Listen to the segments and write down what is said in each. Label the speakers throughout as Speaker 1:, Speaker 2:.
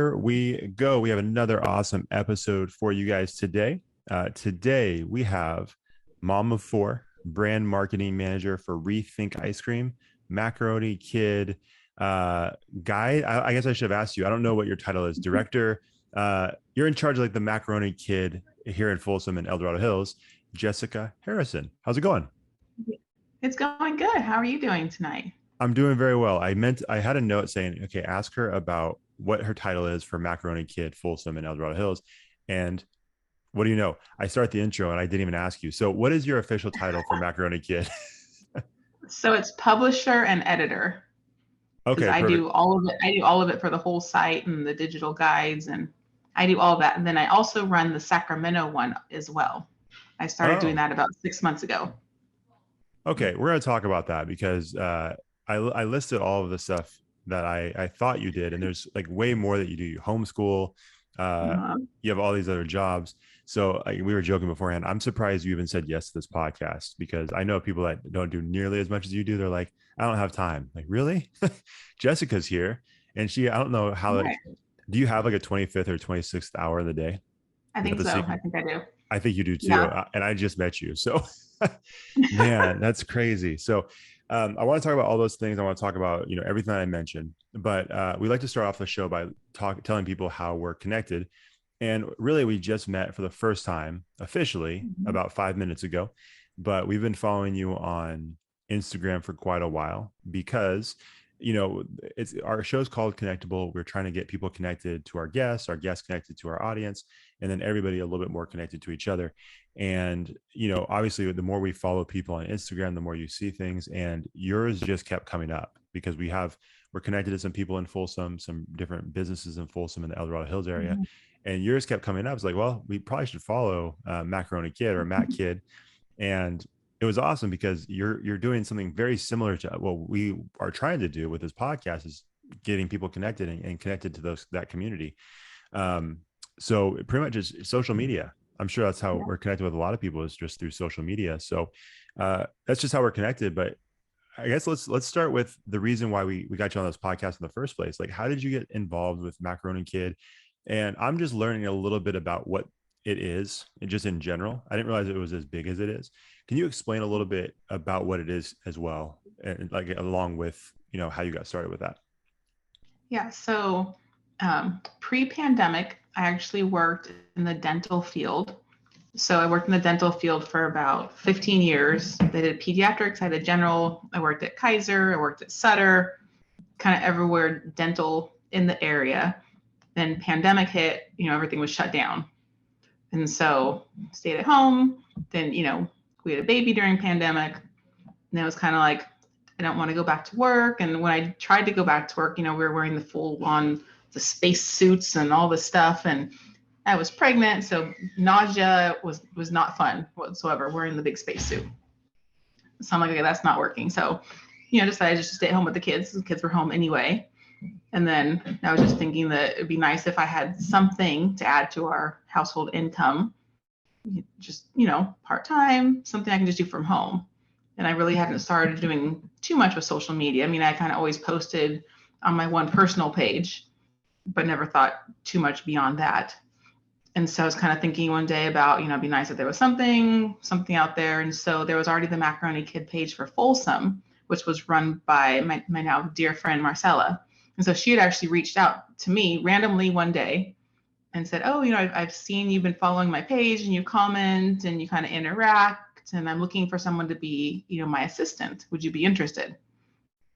Speaker 1: here we go. We have another awesome episode for you guys today. Today we have mom of four, brand marketing manager for ReThink Ice Cream, Macaroni Kid, guy. I guess I should have asked you. I don't know what your title is. Director. You're in charge of like the Macaroni Kid here in Folsom and El Dorado Hills. Jessica Harrison. How's it going?
Speaker 2: It's going good. How are you doing tonight?
Speaker 1: I'm doing very well. I had a note saying, okay, ask her about what her title is for Macaroni Kid, Folsom, and El Dorado Hills. And what do you know? I start the intro and I didn't even ask you. So, what is your official title for Macaroni Kid?
Speaker 2: So it's publisher and editor because
Speaker 1: Okay,
Speaker 2: I
Speaker 1: perfect.
Speaker 2: do all of it. I do all of it for the whole site and the digital guides, and I do all that. And then I also run the Sacramento one as well. I started doing
Speaker 1: Oh,
Speaker 2: that about 6 months ago.
Speaker 1: okay. We're going to talk about that because I listed all of the stuff that I thought you did, and there's like way more that you do. You homeschool,
Speaker 2: Uh,
Speaker 1: you have all these other jobs. So we were joking beforehand. I'm surprised you even said yes to this podcast because I know people that don't do nearly as much as you do. They're like, I don't have time. Like, really? Jessica's here, and I don't know how. Like,
Speaker 2: right.
Speaker 1: do you have like a 25th or 26th hour of the day?
Speaker 2: I
Speaker 1: Is that
Speaker 2: think
Speaker 1: the
Speaker 2: so.
Speaker 1: secret?
Speaker 2: I think I do.
Speaker 1: I think you do too.
Speaker 2: Yeah.
Speaker 1: And I just met you, so man, that's crazy. So I want to talk about all those things. I want to talk about everything that I mentioned, but we like to start off the show by telling people how we're connected. And really, we just met for the first time officially
Speaker 2: Mhm.
Speaker 1: about 5 minutes ago, but we've been following you on Instagram for quite a while because it's our show's called Connectable. We're trying to get people connected to our guests connected to our audience, and then everybody a little bit more connected to each other. And obviously, the more we follow people on Instagram, the more you see things. And yours just kept coming up because we're connected to some people in Folsom, some different businesses in Folsom in the El Dorado Hills area,
Speaker 2: Mhm.
Speaker 1: and yours kept coming up. It's like, well, we probably should follow Macaroni Kid or Matt Kid, and it was awesome because you're doing something very similar to what we are trying to do with this podcast is getting people connected and connected to that community. Um, so pretty much just social media. I'm sure that's how
Speaker 2: Yeah.
Speaker 1: we're connected with a lot of people is just through social media. So that's just how we're connected. But I guess let's start with the reason why we got you on this podcast in the first place. Like, how did you get involved with Macaroni Kid? And I'm just learning a little bit about what it is, and just in general. I didn't realize it was as big as it is. Can you explain a little bit about what it is as well, and like along with how you got started with that?
Speaker 2: Yeah. So pre-pandemic, I actually worked in the dental field. So I worked in the dental field for about 15 years. I did pediatrics, I did general, I worked at Kaiser, I worked at Sutter, kind of everywhere dental in the area. Then pandemic hit, everything was shut down. And so stayed at home. Then, we had a baby during pandemic. And it was kind of like, I don't want to go back to work. And when I tried to go back to work, we were wearing the full on the space suits and all this stuff. And I was pregnant, so nausea was not fun whatsoever. Wearing the big spacesuit, so I'm like, okay, that's not working. So, decided just to stay at home with the kids. The kids were home anyway, and then I was just thinking that it'd be nice if I had something to add to our household income, just part time, something I can just do from home. And I really hadn't started doing too much with social media. I mean, I kind of always posted on my one personal page, but never thought too much beyond that. And so I was kind of thinking one day about, it'd be nice if there was something out there. And so there was already the Macaroni Kid page for Folsom, which was run by my now dear friend Marcella. And so she had actually reached out to me randomly one day and said, oh, I've seen you've been following my page and you comment and you kind of interact, and I'm looking for someone to be, my assistant. Would you be interested?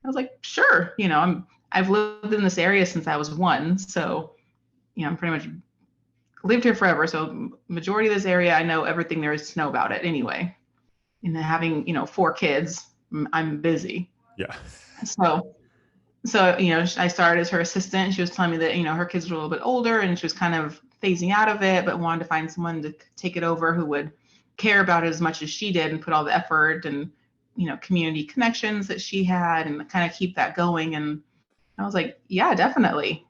Speaker 2: I was like, sure. I've lived in this area since I was one, so I'm pretty much lived here forever. So majority of this area, I know everything there is to know about it anyway. And then having, four kids, I'm busy.
Speaker 1: Yeah.
Speaker 2: So, I started as her assistant. She was telling me that, her kids were a little bit older and she was kind of phasing out of it, but wanted to find someone to take it over who would care about it as much as she did and put all the effort and, community connections that she had and kind of keep that going. And I was like, yeah, definitely.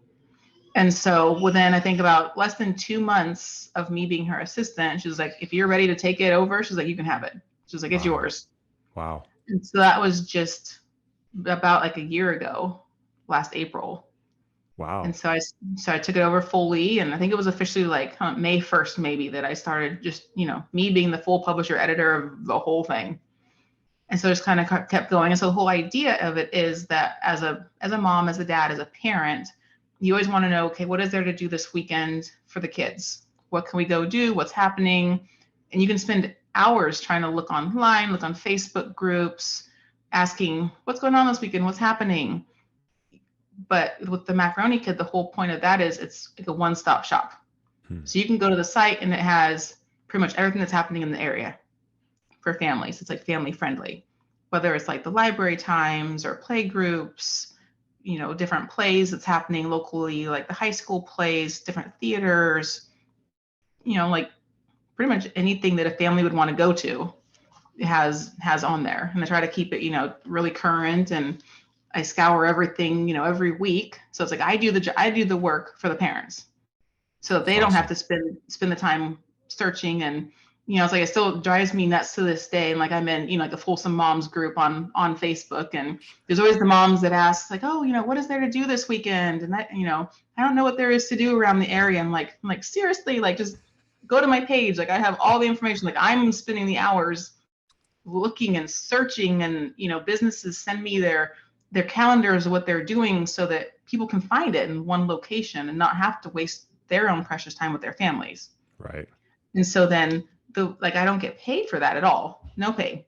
Speaker 2: And so within, I think about less than 2 months of me being her assistant, she was like, if you're ready to take it over, she's like, you can have it. She's like, it's
Speaker 1: Wow.
Speaker 2: yours.
Speaker 1: Wow.
Speaker 2: And so that was just about like a year ago, last April.
Speaker 1: Wow.
Speaker 2: And so I took it over fully, and I think it was officially like May 1st maybe that I started, just me being the full publisher editor of the whole thing. And so just kind of kept going. And so the whole idea of it is that as a mom, as a dad, as a parent, you always want to know, okay, what is there to do this weekend for the kids? What can we go do? What's happening? And you can spend hours trying to look online, look on Facebook groups, asking what's going on this weekend, what's happening. But with the Macaroni Kid, the whole point of that is it's like a one-stop shop. So you can go to the site and it has pretty much everything that's happening in the area for families. It's like family friendly, whether it's like the library times or play groups, different plays that's happening locally, like the high school plays, different theaters, like pretty much anything that a family would want to go to has on there. And I try to keep it, really current, and I scour everything, every week. So it's like I do the work for the parents, so that they don't have to spend the time searching. And it's like it still drives me nuts to this day. And like I'm in like the Folsom Moms group on Facebook, and there's always the moms that ask like, oh, what is there to do this weekend? And I don't know what there is to do around the area. I'm like seriously, like just go to my page. Like I have all the information. Like I'm spending the hours looking and searching, and businesses send me their calendars of what they're doing so that people can find it in one location and not have to waste their own precious time with their families.
Speaker 1: Right.
Speaker 2: And so then I don't get paid for that at all. No pay.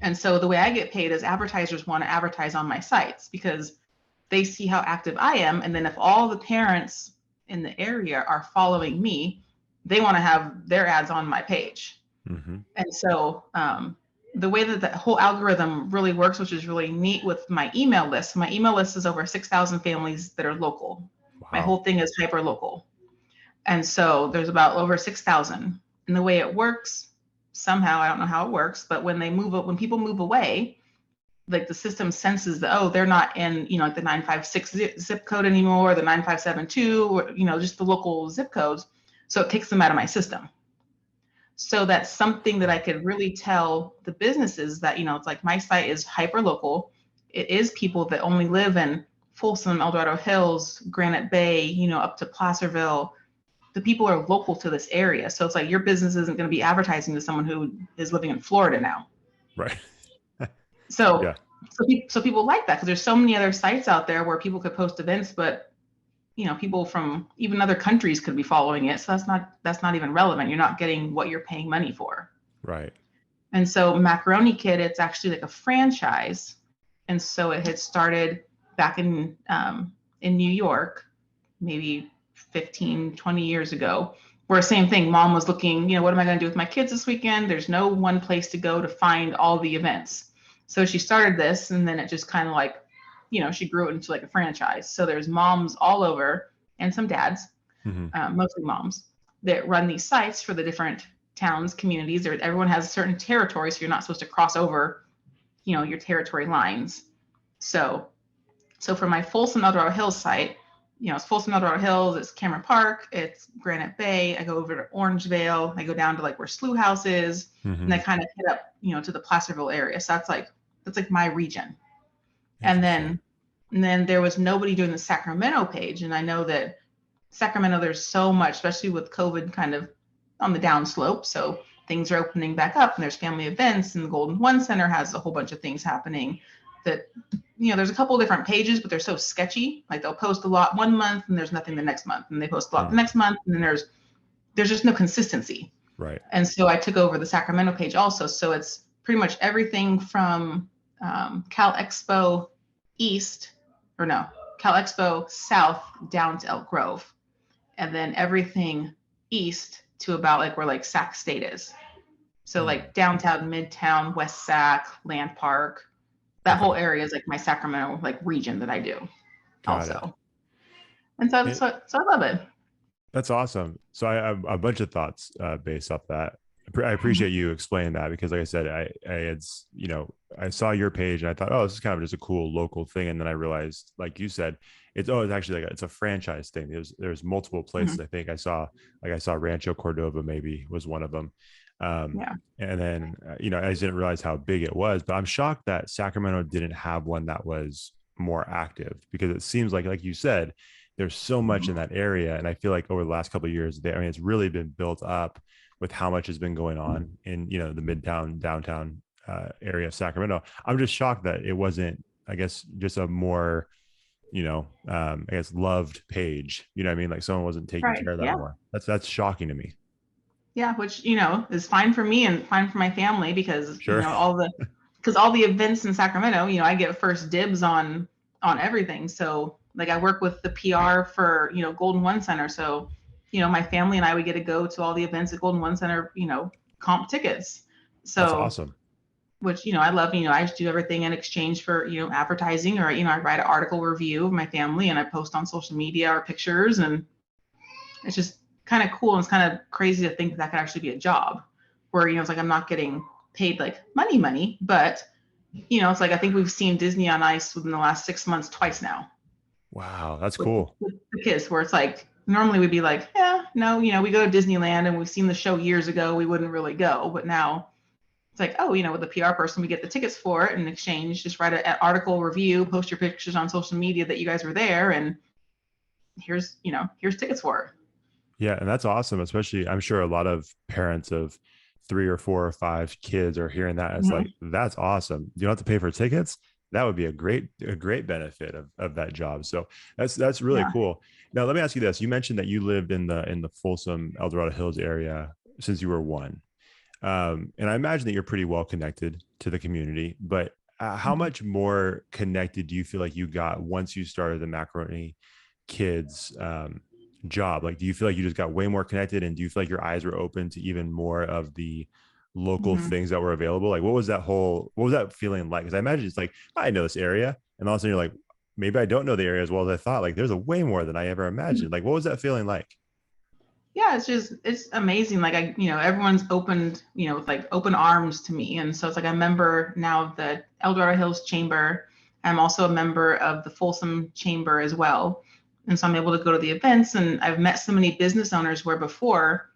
Speaker 2: And so the way I get paid is advertisers want to advertise on my sites because they see how active I am. And then if all the parents in the area are following me, they want to have their ads on my page.
Speaker 1: Mm-hmm.
Speaker 2: And so the way that the whole algorithm really works, which is really neat with my email list. My email list is over 6,000 families that are local. Wow. My whole thing is hyper local. And so there's about over 6,000. And the way it works, somehow, I don't know how it works, but when people move away, like the system senses that, oh, they're not in, like the 956 zip code anymore, the 9572, or, just the local zip codes. So it kicks them out of my system. So that's something that I could really tell the businesses that, it's like my site is hyper local. It is people that only live in Folsom, El Dorado Hills, Granite Bay, up to Placerville. The people are local to this area. So it's like your business isn't going to be advertising to someone who is living in Florida now.
Speaker 1: Right.
Speaker 2: So,
Speaker 1: yeah.
Speaker 2: so people like that because there's so many other sites out there where people could post events, but people from even other countries could be following it. So that's not even relevant. You're not getting what you're paying money for.
Speaker 1: Right.
Speaker 2: And so Macaroni Kid, it's actually like a franchise. And so it had started back in New York, maybe 15, 20 years ago, where same thing, mom was looking, what am I going to do with my kids this weekend? There's no one place to go to find all the events. So she started this, and then it just kind of like, she grew it into like a franchise. So there's moms all over and some dads, mostly moms, that run these sites for the different towns, communities. Everyone has a certain territory, so you're not supposed to cross over, your territory lines. So for my Folsom El Dorado Hills site, it's Folsom El Dorado Hills, it's Cameron Park, it's Granite Bay. I go over to Orangevale. I go down to like where Slough House is, and I kind of hit up, to the Placerville area. So that's like my region. And then there was nobody doing the Sacramento page. And I know that Sacramento, there's so much, especially with COVID kind of on the downslope. So things are opening back up, and there's family events, and the Golden One Center has a whole bunch of things happening that, there's a couple of different pages, but they're so sketchy. Like they'll post a lot one month and there's nothing the next month, and they post a lot the next month, and then there's just no consistency.
Speaker 1: Right.
Speaker 2: And so I took over the Sacramento page also. So it's pretty much everything from Cal Expo Cal Expo South down to Elk Grove, and then everything east to about like where like Sac State is. So like downtown, midtown, West Sac, Land Park, that whole area is like my Sacramento like region that I do.
Speaker 1: Got
Speaker 2: also.
Speaker 1: it.
Speaker 2: And so I love it.
Speaker 1: That's awesome. So I have a bunch of thoughts based off that. I appreciate you explaining that, because like I said, I saw your page and I thought, oh, this is kind of just a cool local thing. And then I realized, like you said, it's actually it's a franchise thing. There's multiple places. I think I saw Rancho Cordova maybe was one of them. And then, I just didn't realize how big it was, but I'm shocked that Sacramento didn't have one that was more active, because it seems like you said, there's so much in that area. And I feel like over the last couple of years, I mean, it's really been built up with how much has been going on in, the midtown, downtown area of Sacramento. I'm just shocked that it wasn't, I guess, just a more, I guess loved page, you know what I mean? Like someone wasn't taking
Speaker 2: Right.
Speaker 1: care of that
Speaker 2: Yeah.
Speaker 1: more. That's shocking to me.
Speaker 2: Yeah, which, is fine for me and fine for my family because,
Speaker 1: Sure.
Speaker 2: all the events in Sacramento, I get first dibs on everything. So like I work with the PR for, Golden One Center. So, my family and I would get to go to all the events at Golden One Center, comp tickets.
Speaker 1: That's
Speaker 2: So,
Speaker 1: awesome.
Speaker 2: which, I love, I just do everything in exchange for, advertising, or, I write an article review of my family and I post on social media or pictures, and it's just kind of cool. And it's kind of crazy to think that could actually be a job where, it's like I'm not getting paid like money, but, it's like I think we've seen Disney on Ice within the last 6 months twice now
Speaker 1: Wow. That's
Speaker 2: with,
Speaker 1: cool.
Speaker 2: with the kids, where it's like normally we'd be like, yeah, no, we go to Disneyland and we've seen the show years ago, we wouldn't really go. But now it's like, oh, with a PR person, we get the tickets for it in exchange. Just write an article review, post your pictures on social media that you guys were there, and here's tickets for it.
Speaker 1: Yeah, and that's awesome. Especially, I'm sure a lot of parents of 3 or 4 or 5 kids are hearing that. It's like,
Speaker 2: Mm-hmm.
Speaker 1: that's awesome. You don't have to pay for tickets. That would be a great benefit of that job. So that's really
Speaker 2: Yeah.
Speaker 1: cool. Now, let me ask you this. You mentioned that you lived in the Folsom, El Dorado Hills area since you were one. And I imagine that you're pretty well connected to the community, but how
Speaker 2: Mm-hmm.
Speaker 1: much more connected do you feel like you got once you started the Macaroni Kids job? Like, do you feel like you just got way more connected, and do you feel like your eyes were open to even more of the local
Speaker 2: Mm-hmm.
Speaker 1: things that were available? Like, what was that feeling like? Because I imagine it's like, I know this area, and all of a sudden you're like, maybe I don't know the area as well as I thought. Like, there's a way more than I ever imagined. Like, what was that feeling like?
Speaker 2: Yeah, it's amazing. Like everyone's opened, with like open arms to me. And so it's like a member now of the El Dorado Hills Chamber. I'm also a member of the Folsom Chamber as well. And so I'm able to go to the events, and I've met so many business owners where before,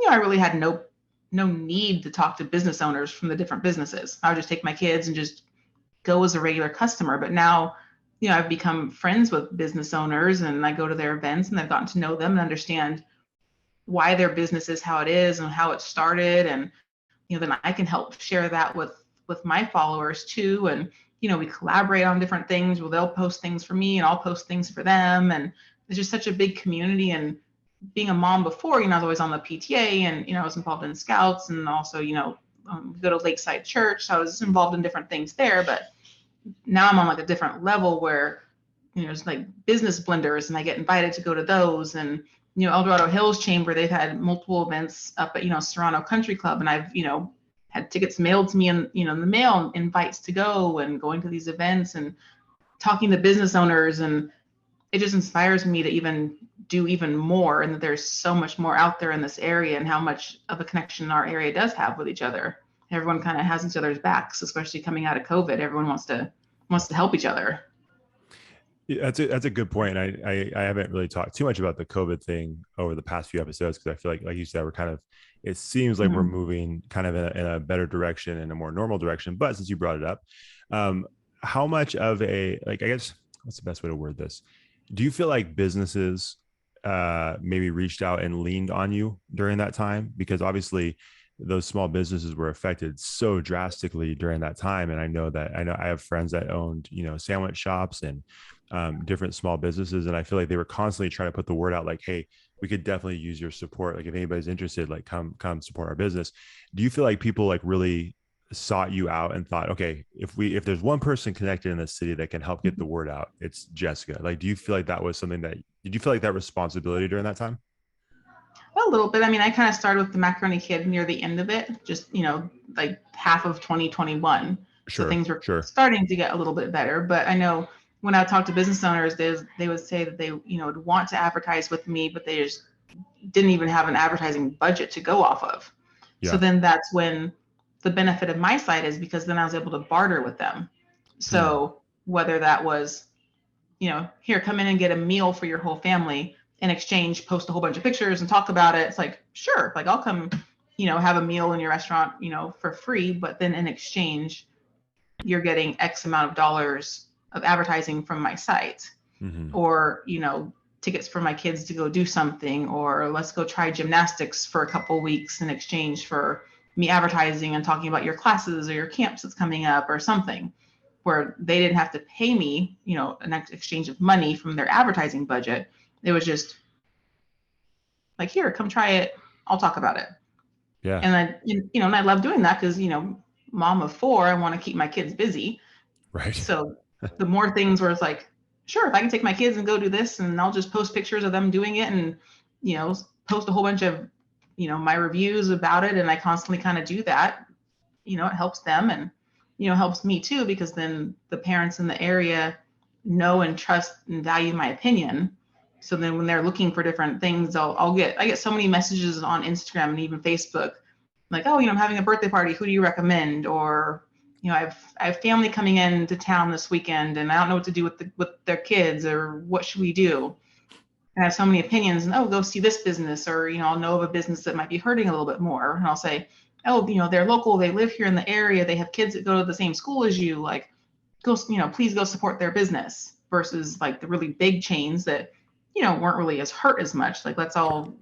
Speaker 2: I really had no need to talk to business owners from the different businesses. I would just take my kids and just go as a regular customer. But now, I've become friends with business owners, and I go to their events and I've gotten to know them and understand why their business is how it is and how it started. And then I can help share that with my followers too. And we collaborate on different things where they'll post things for me and I'll post things for them. And it's just such a big community. And being a mom before, I was always on the PTA, and I was involved in scouts, and also go to Lakeside Church, so I was involved in different things there. But now I'm on like a different level where it's like business blenders, and I get invited to go to those. And El Dorado Hills Chamber, they've had multiple events up at Serrano Country Club, and I've had tickets mailed to me in the mail, invites to go, and going to these events and talking to business owners. And it just inspires me to even do even more, and that there's so much more out there in this area, and how much of a connection our area does have with each other. Everyone kind of has each other's backs, especially coming out of COVID. Everyone wants to help each other.
Speaker 1: Yeah, that's a good point. I haven't really talked too much about the COVID thing over the past few episodes, because I feel like you said, it seems like we're
Speaker 2: Mm-hmm.
Speaker 1: moving kind of in a better direction, in a more normal direction. But since you brought it up, um, how much of I guess, what's the best way to word this? Do you feel like businesses maybe reached out and leaned on you during that time? Because obviously those small businesses were affected so drastically during that time. And I know I have friends that owned, sandwich shops and different small businesses. And I feel like they were constantly trying to put the word out, like, hey, we could definitely use your support. Like, if anybody's interested, like, come support our business. Do you feel like people like really sought you out and thought, okay, if there's one person connected in this city that can help get the word out, it's Jessica? Like, do you feel like that was something did you feel like that responsibility during that time?
Speaker 2: A little bit. I mean, I kind of started with the Macaroni Kid near the end of it, just, like half of 2021. So
Speaker 1: Sure,
Speaker 2: things were
Speaker 1: sure.
Speaker 2: starting to get a little bit better. But I know when I talk to business owners, they would say that they, would want to advertise with me, but they just didn't even have an advertising budget to go off of. So
Speaker 1: Yeah.
Speaker 2: then that's when the benefit of my site is, because then I was able to barter with them.
Speaker 1: Hmm.
Speaker 2: So whether that was, here, come in and get a meal for your whole family, in exchange, post a whole bunch of pictures and talk about it. It's like, sure, like I'll come, have a meal in your restaurant, for free. But then in exchange, you're getting X amount of dollars of advertising from my site.
Speaker 1: Hmm.
Speaker 2: Or, tickets for my kids to go do something, or let's go try gymnastics for a couple weeks in exchange for me advertising and talking about your classes or your camps that's coming up or something, where they didn't have to pay me, an exchange of money from their advertising budget. It was just like, here, come try it. I'll talk about it.
Speaker 1: Yeah.
Speaker 2: And and I love doing that because, mom of 4, I want to keep my kids busy.
Speaker 1: Right.
Speaker 2: So the more things where it's like, sure, if I can take my kids and go do this, and I'll just post pictures of them doing it and, post a whole bunch of, my reviews about it. And I constantly kind of do that, it helps them and, helps me too, because then the parents in the area know and trust and value my opinion. So then when they're looking for different things, I get so many messages on Instagram and even Facebook, like, oh, I'm having a birthday party. Who do you recommend? Or, I have family coming into town this weekend and I don't know what to do with their kids, or what should we do? And I have so many opinions, and, oh, go see this business, or, I'll know of a business that might be hurting a little bit more. And I'll say, oh, they're local. They live here in the area. They have kids that go to the same school as you. Like, go, please go support their business, versus like the really big chains that, weren't really as hurt as much. Like, let's all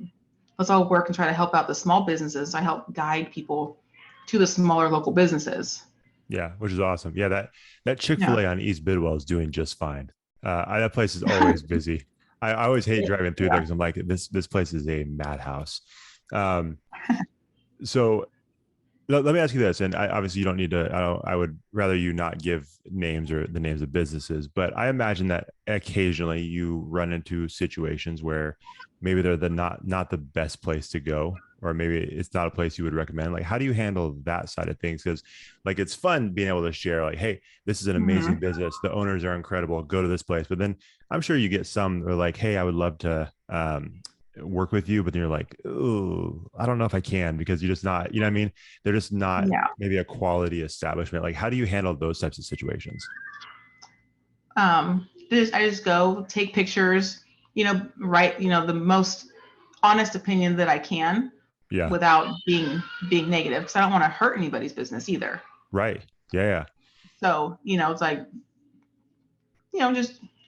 Speaker 2: work and try to help out the small businesses. I help guide people to the smaller local businesses.
Speaker 1: Yeah, which is awesome. Yeah, that Chick-fil-A on East Bidwell is doing just fine. That place is always busy. I always hate driving through there because I'm like, this place is a madhouse. So let me ask you this, and obviously you don't need to. I would rather you not give names or the names of businesses, but I imagine that occasionally you run into situations where maybe they're not the best place to go, or maybe it's not a place you would recommend. Like, how do you handle that side of things? Because like, it's fun being able to share, like, hey, this is an amazing business. The owners are incredible. Go to this place. But then I'm sure you get some that are like, hey, I would love to work with you, but then you're like, oh, I don't know if I can, because you're just not, what I mean? They're just not maybe a quality establishment. Like, how do you handle those types of situations?
Speaker 2: I just go take pictures, write, the most honest opinion that I can, without being negative, because I don't want to hurt anybody's business either.
Speaker 1: Right. Yeah.
Speaker 2: So, it's like,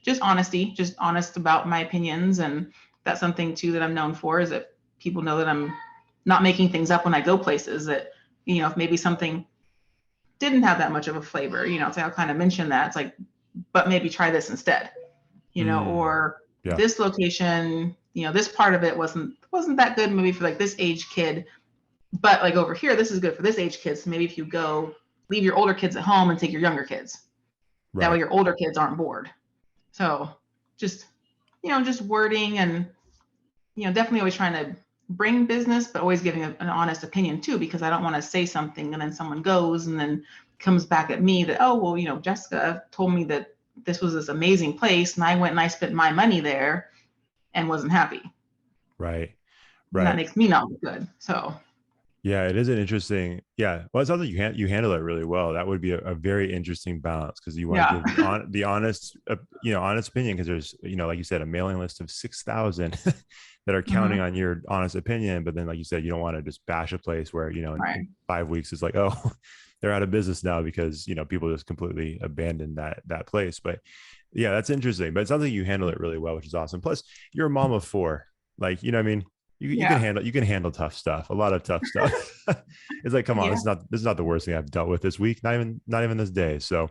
Speaker 2: just honesty, just honest about my opinions. And that's something too that I'm known for, is that people know that I'm not making things up when I go places. That, if maybe something didn't have that much of a flavor, it's like, I'll kind of mention that. It's like, but maybe try this instead, or this location, this part of it wasn't that good maybe for like this age kid, but like over here, this is good for this age kid. So maybe if you go, leave your older kids at home and take your younger kids. Right. That way your older kids aren't bored. So just, just wording, and, definitely always trying to bring business, but always giving an honest opinion too, because I don't want to say something and then someone goes and then comes back at me that, oh, well, Jessica told me that this was this amazing place, and I went and I spent my money there and wasn't happy.
Speaker 1: Right.
Speaker 2: And that makes me not look good. So
Speaker 1: yeah, it is an interesting. Yeah, well, it sounds like you handle it really well. That would be a very interesting balance, because you want to give the honest, honest opinion, because there's, like you said, a mailing list of 6,000 that are counting on your honest opinion. But then, like you said, you don't want to just bash a place where, in 5 weeks it's like, oh, they're out of business now because, people just completely abandoned that place. But yeah, that's interesting. But it sounds like you handle it really well, which is awesome. Plus, you're a mom of 4. Like, what I mean? You can handle tough stuff, a lot of tough stuff. It's like, come on, this is not the worst thing I've dealt with this week. Not even this day. So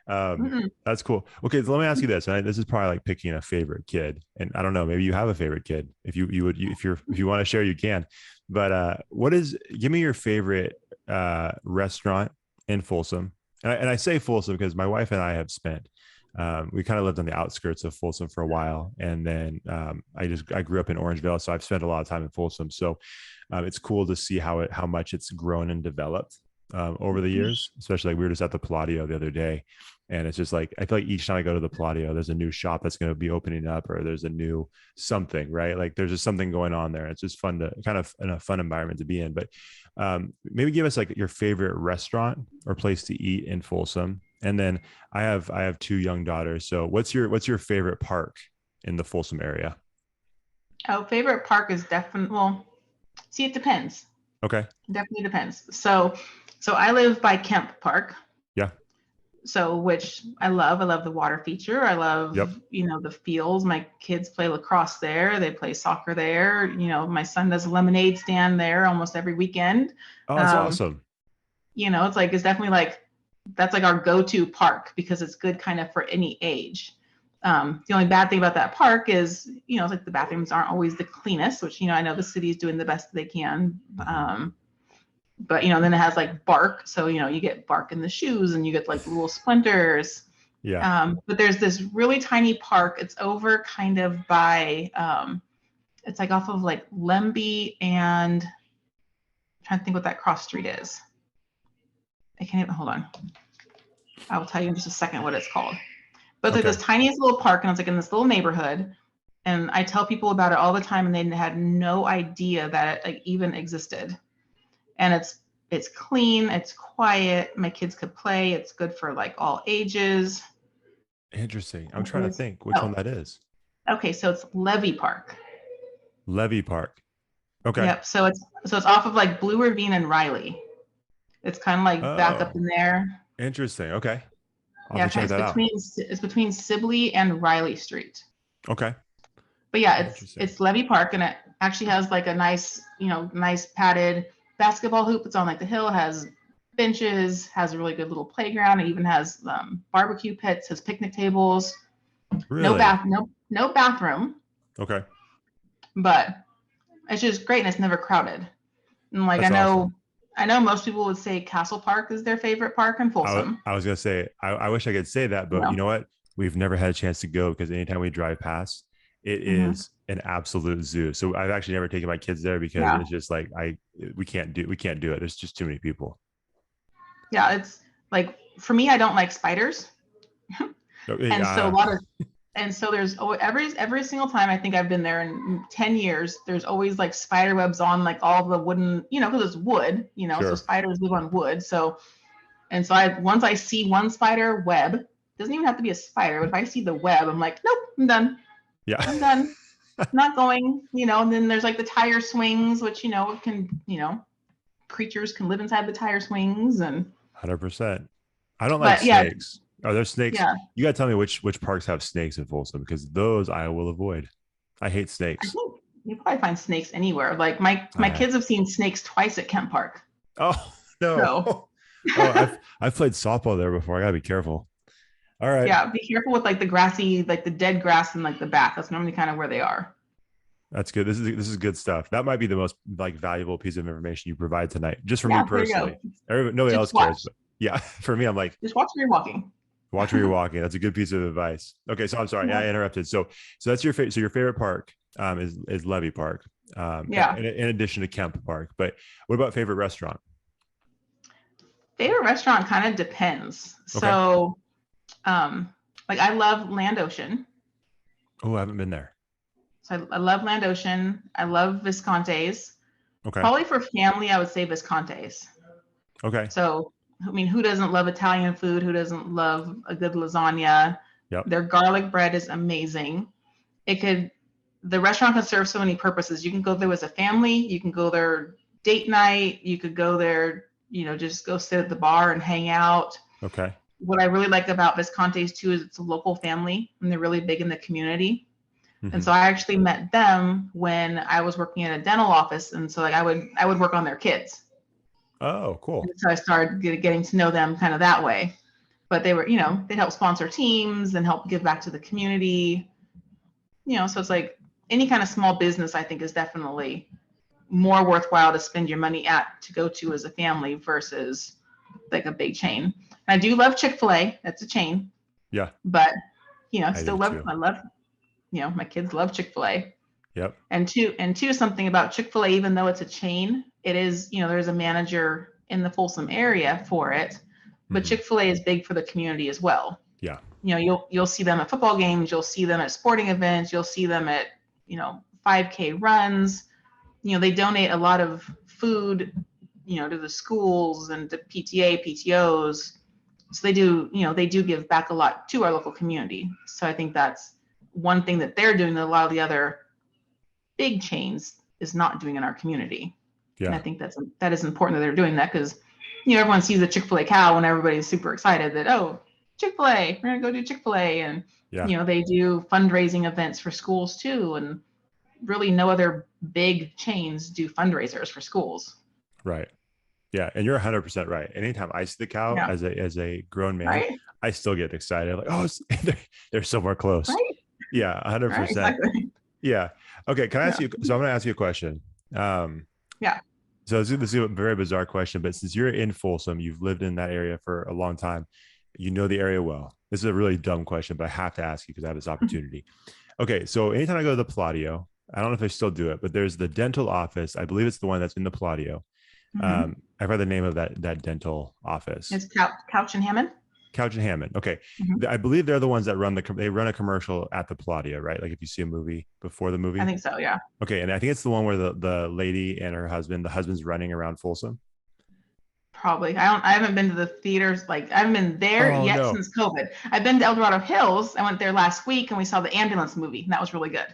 Speaker 1: that's cool. Okay. So let me ask you this. And this is probably like picking a favorite kid, and I don't know, maybe you have a favorite kid. If you want to share, you can, but give me your favorite restaurant in Folsom. And I say Folsom because my wife and I have spent, we kind of lived on the outskirts of Folsom for a while. And then I grew up in Orangevale, so I've spent a lot of time in Folsom. So it's cool to see how much it's grown and developed over the years, especially like we were just at the Palladio the other day. And it's just like, I feel like each time I go to the Palladio, there's a new shop that's going to be opening up, or there's a new something, right? Like there's just something going on there. It's just fun to kind of in a fun environment to be in. But maybe give us like your favorite restaurant or place to eat in Folsom. And then I have 2 young daughters. So what's your favorite park in the Folsom area?
Speaker 2: Oh, favorite park is definitely, it depends.
Speaker 1: Okay.
Speaker 2: Definitely depends. So I live by Kemp Park.
Speaker 1: Yeah.
Speaker 2: So, which I love. I love the water feature. I
Speaker 1: Yep.
Speaker 2: love, the fields. My kids play lacrosse there. They play soccer there. My son does a lemonade stand there almost every weekend.
Speaker 1: Oh, that's
Speaker 2: Um,
Speaker 1: awesome.
Speaker 2: it's definitely like, that's like our go-to park because it's good kind of for any age. The only bad thing about that park is, it's like the bathrooms aren't always the cleanest, which, I know the city is doing the best they can. But then it has like bark, so you get bark in the shoes and you get like little splinters.
Speaker 1: Yeah.
Speaker 2: But there's this really tiny park. It's over kind of by it's like off of like Lemby and I'm trying to think what that cross street is. I can't even, hold on. I will tell you in just a second what it's called. But it's like this tiniest little park, and it's like in this little neighborhood. And I tell people about it all the time, and they had no idea that it like even existed. And it's clean, it's quiet. My kids could play. It's good for like all ages.
Speaker 1: Interesting. I'm trying to think which one that is.
Speaker 2: Okay, so it's Levy Park.
Speaker 1: Levy Park. Okay.
Speaker 2: Yep. So it's off of like Blue Ravine and Riley. It's kind of like back up in there.
Speaker 1: Interesting. Okay. I'll
Speaker 2: Yeah,
Speaker 1: check that out.
Speaker 2: it's between Sibley and Riley Street.
Speaker 1: Okay.
Speaker 2: But yeah, it's Levy Park, and it actually has like a nice, nice padded basketball hoop. It's on like the hill, has benches, has a really good little playground. It even has barbecue pits, has picnic tables.
Speaker 1: Really?
Speaker 2: No bathroom.
Speaker 1: Okay.
Speaker 2: But it's just great, and it's never crowded. And like,
Speaker 1: That's awesome.
Speaker 2: I know most people would say Castle Park is their favorite park in Folsom.
Speaker 1: I was gonna say I wish I could say that, but you know what? We've never had a chance to go because anytime we drive past, it is an absolute zoo. So I've actually never taken my kids there because it's just like we can't do it. There's just too many people.
Speaker 2: Yeah, it's like, for me, I don't like spiders. And so there's every single time I think I've been there in 10 years, there's always like spider webs on like all the wooden, because it's wood, so spiders live on wood. So once I see one spider web, doesn't even have to be a spider, but if I see the web, I'm like, nope, I'm done.
Speaker 1: Yeah.
Speaker 2: I'm done. Not going, and then there's like the tire swings, which, creatures can live inside the tire swings. And
Speaker 1: 100%. I don't like snakes. Are there snakes?
Speaker 2: Yeah.
Speaker 1: You got to tell me which parks have snakes in Folsom, because those I will avoid. I hate snakes.
Speaker 2: I think you probably find snakes anywhere. Like my kids have seen snakes twice at Kent Park.
Speaker 1: Oh, no. So. I've played softball there before. I got to be careful. All right.
Speaker 2: Yeah, be careful with like the grassy, like the dead grass in like the back. That's normally kind of where they are.
Speaker 1: That's good. This is good stuff. That might be the most like valuable piece of information you provide tonight, just for me personally. Nobody else cares. But yeah, for me, I'm like,
Speaker 2: just watch where you're walking.
Speaker 1: Watch where you're walking. That's a good piece of advice. Okay, so I'm sorry, I interrupted. So that's your favorite. So your favorite park is Levy Park. In addition to Kemp Park, but what about favorite restaurant?
Speaker 2: Favorite restaurant kind of depends. Okay. So, like I love Land Ocean.
Speaker 1: Oh, I haven't been there.
Speaker 2: So I love Land Ocean. I love Visconti's.
Speaker 1: Okay.
Speaker 2: Probably for family, I would say Visconti's.
Speaker 1: Okay.
Speaker 2: So, I mean, who doesn't love Italian food? Who doesn't love a good lasagna?
Speaker 1: Yep.
Speaker 2: Their garlic bread is amazing. The restaurant can serve so many purposes. You can go there as a family. You can go there date night. You could go there, just go sit at the bar and hang out.
Speaker 1: Okay.
Speaker 2: What I really like about Visconti's too is it's a local family, and they're really big in the community. Mm-hmm. And so I actually met them when I was working in a dental office, and so like I would work on their kids.
Speaker 1: Oh, cool.
Speaker 2: And so I started getting to know them kind of that way. But they were, they'd help sponsor teams and help give back to the community. So it's like any kind of small business, I think, is definitely more worthwhile to spend your money to go to as a family versus like a big chain. And I do love Chick-fil-A. That's a chain.
Speaker 1: Yeah.
Speaker 2: But, I love, my kids love Chick-fil-A.
Speaker 1: Yep.
Speaker 2: And two, something about Chick-fil-A, even though it's a chain, it is, there's a manager in the Folsom area for it, but Chick-fil-A is big for the community as well.
Speaker 1: Yeah.
Speaker 2: You'll see them at football games, you'll see them at sporting events, you'll see them at, 5K runs. They donate a lot of food, to the schools and to PTA, PTOs. So they do give back a lot to our local community. So I think that's one thing that they're doing that a lot of the other big chains is not doing in our community. Yeah. And I think that is important that they're doing that, because everyone sees the Chick-fil-A cow and everybody's super excited that, oh, Chick-fil-A. We're going to go do Chick-fil-A. And,
Speaker 1: Yeah.
Speaker 2: they do fundraising events for schools too. And really no other big chains do fundraisers for schools.
Speaker 1: Right. Yeah. And you're 100% right. Anytime I see the cow
Speaker 2: Yeah.
Speaker 1: as a grown man,
Speaker 2: Right.
Speaker 1: I still get excited. Like, oh, they're somewhere close.
Speaker 2: Right.
Speaker 1: Yeah.
Speaker 2: Right.
Speaker 1: 100%.
Speaker 2: Exactly.
Speaker 1: Yeah. Okay. Can I ask
Speaker 2: Yeah.
Speaker 1: you? So I'm going to ask you a question.
Speaker 2: Yeah.
Speaker 1: So this is a very bizarre question, but since you're in Folsom, you've lived in that area for a long time, you know the area well. This is a really dumb question, but I have to ask you because I have this opportunity. Okay, so anytime I go to the Palladio, I don't know if they still do it, but there's the dental office. I believe it's the one that's in the Palladio.
Speaker 2: Mm-hmm.
Speaker 1: I've heard the name of that dental office.
Speaker 2: It's Couch and Hammond.
Speaker 1: Couch and Hammond. Okay,
Speaker 2: Mm-hmm.
Speaker 1: I believe they're the ones that they run a commercial at the Palladio, right? Like if you see a movie before the movie.
Speaker 2: I think so. Yeah.
Speaker 1: Okay, and I think it's the one where the lady and her husband, the husband's running around Folsom.
Speaker 2: Probably. I haven't been to the theaters. Like I haven't been there yet
Speaker 1: No.
Speaker 2: since COVID. I've been to El Dorado Hills. I went there last week and we saw the ambulance movie. And that was really good.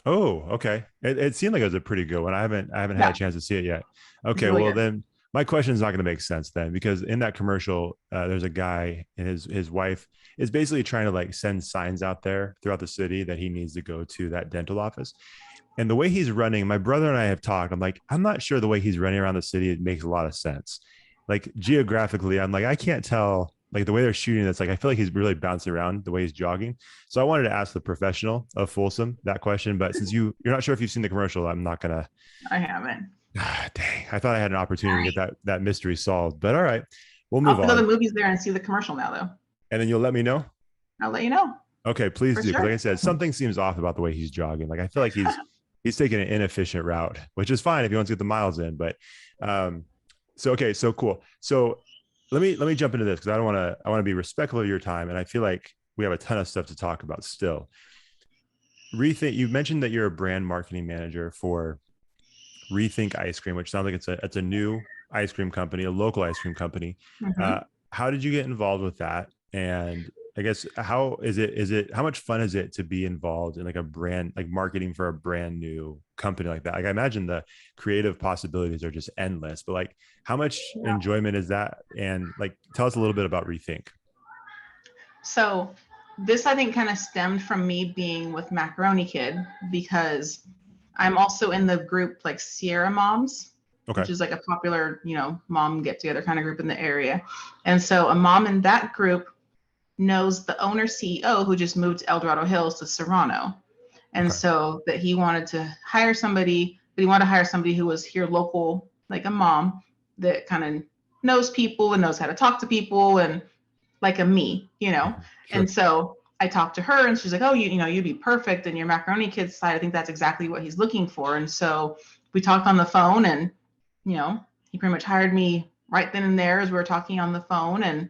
Speaker 1: Oh, okay. It seemed like it was a pretty good one. I haven't had a chance to see it yet. Okay,
Speaker 2: really
Speaker 1: well
Speaker 2: good.
Speaker 1: then my question is not going to make sense then, because in that commercial, there's a guy and his wife is basically trying to like send signs out there throughout the city that he needs to go to that dental office. And the way he's running, my brother and I have talked. I'm like, I'm not sure the way he's running around the city, it makes a lot of sense. Like geographically, I'm like, I can't tell like the way they're shooting. That's like, I feel like he's really bouncing around the way he's jogging. So I wanted to ask the professional of Folsom that question, but since you're not sure if you've seen the commercial, I'm not gonna.
Speaker 2: I haven't.
Speaker 1: Dang, I thought I had an opportunity to get that mystery solved, but all right, we'll
Speaker 2: I'll
Speaker 1: move
Speaker 2: go to
Speaker 1: on.
Speaker 2: the movies there and see the commercial now, though.
Speaker 1: And then you'll let me know.
Speaker 2: I'll let you know.
Speaker 1: Okay, please
Speaker 2: For
Speaker 1: do. Because
Speaker 2: sure.
Speaker 1: like I said, something seems off about the way he's jogging. Like I feel like he's taking an inefficient route, which is fine if he wants to get the miles in. But so cool. So let me jump into this because I want to be respectful of your time, and I feel like we have a ton of stuff to talk about still. ReThink. You mentioned that you're a brand marketing manager for ReThink Ice Cream, which sounds like it's a new ice cream company, a local ice cream company.
Speaker 2: Mm-hmm.
Speaker 1: How did you get involved with that? And I guess how much fun is it to be involved in like a brand, like marketing for a brand new company like that? Like I imagine the creative possibilities are just endless, but like how much enjoyment is that? And like tell us a little bit about ReThink.
Speaker 2: So this I think kind of stemmed from me being with Macaroni Kid because I'm also in the group like Sierra Moms,
Speaker 1: Okay.
Speaker 2: which is like a popular, mom get together kind of group in the area. And so a mom in that group knows the owner CEO who just moved to El Dorado Hills to Serrano. And so that he wanted to hire somebody, but he wanted to hire somebody who was here local, like a mom that kind of knows people and knows how to talk to people and like a me,
Speaker 1: Sure.
Speaker 2: And so I talked to her and she's like, oh, you'd be perfect in your Macaroni Kids side. I think that's exactly what he's looking for. And so we talked on the phone and, he pretty much hired me right then and there as we were talking on the phone. And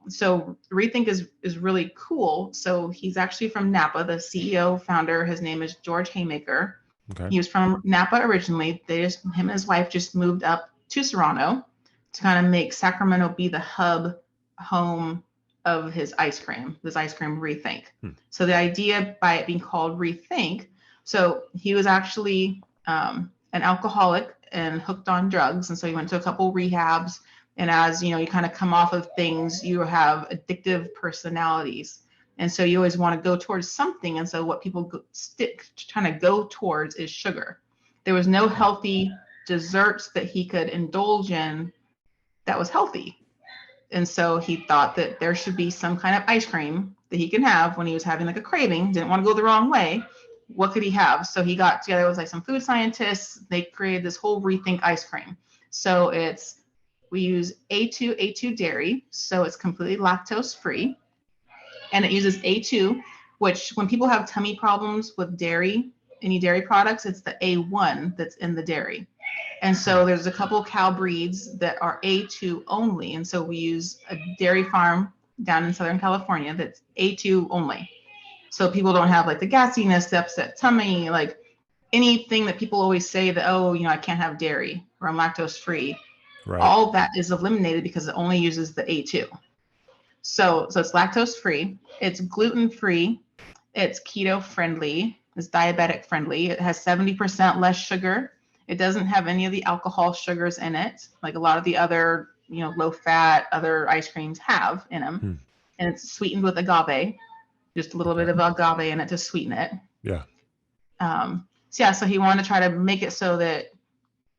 Speaker 2: so ReThink is really cool. So he's actually from Napa, the CEO founder. His name is George Haymaker.
Speaker 1: Okay.
Speaker 2: He was from Napa originally. Him and his wife just moved up to Serrano to kind of make Sacramento be the home of his ice cream, this ice cream ReThink. So the idea by it being called ReThink, so he was actually an alcoholic and hooked on drugs. And so he went to a couple rehabs. And as you kind of come off of things, you have addictive personalities. And so you always want to go towards something. And so what people trying to go towards is sugar. There was no healthy desserts that he could indulge in that was healthy. And so he thought that there should be some kind of ice cream that he can have when he was having like a craving, didn't want to go the wrong way. What could he have? So he got together with like some food scientists. They created this whole ReThink ice cream. So we use A2 dairy. So it's completely lactose free. And it uses A2, which when people have tummy problems with dairy, any dairy products, it's the A1 that's in the dairy. And so there's a couple cow breeds that are A2 only. And so we use a dairy farm down in Southern California that's A2 only. So people don't have like the gassiness, the upset tummy, like anything that people always say that, I can't have dairy or I'm lactose free.
Speaker 1: Right.
Speaker 2: All that is eliminated because it only uses the A2. So it's lactose free. It's gluten free. It's keto friendly. It's diabetic friendly. It has 70% less sugar. It doesn't have any of the alcohol sugars in it, like a lot of the other, low fat, other ice creams have in them. and it's sweetened with agave, just a little bit of agave in it to sweeten it.
Speaker 1: Yeah.
Speaker 2: So he wanted to try to make it so that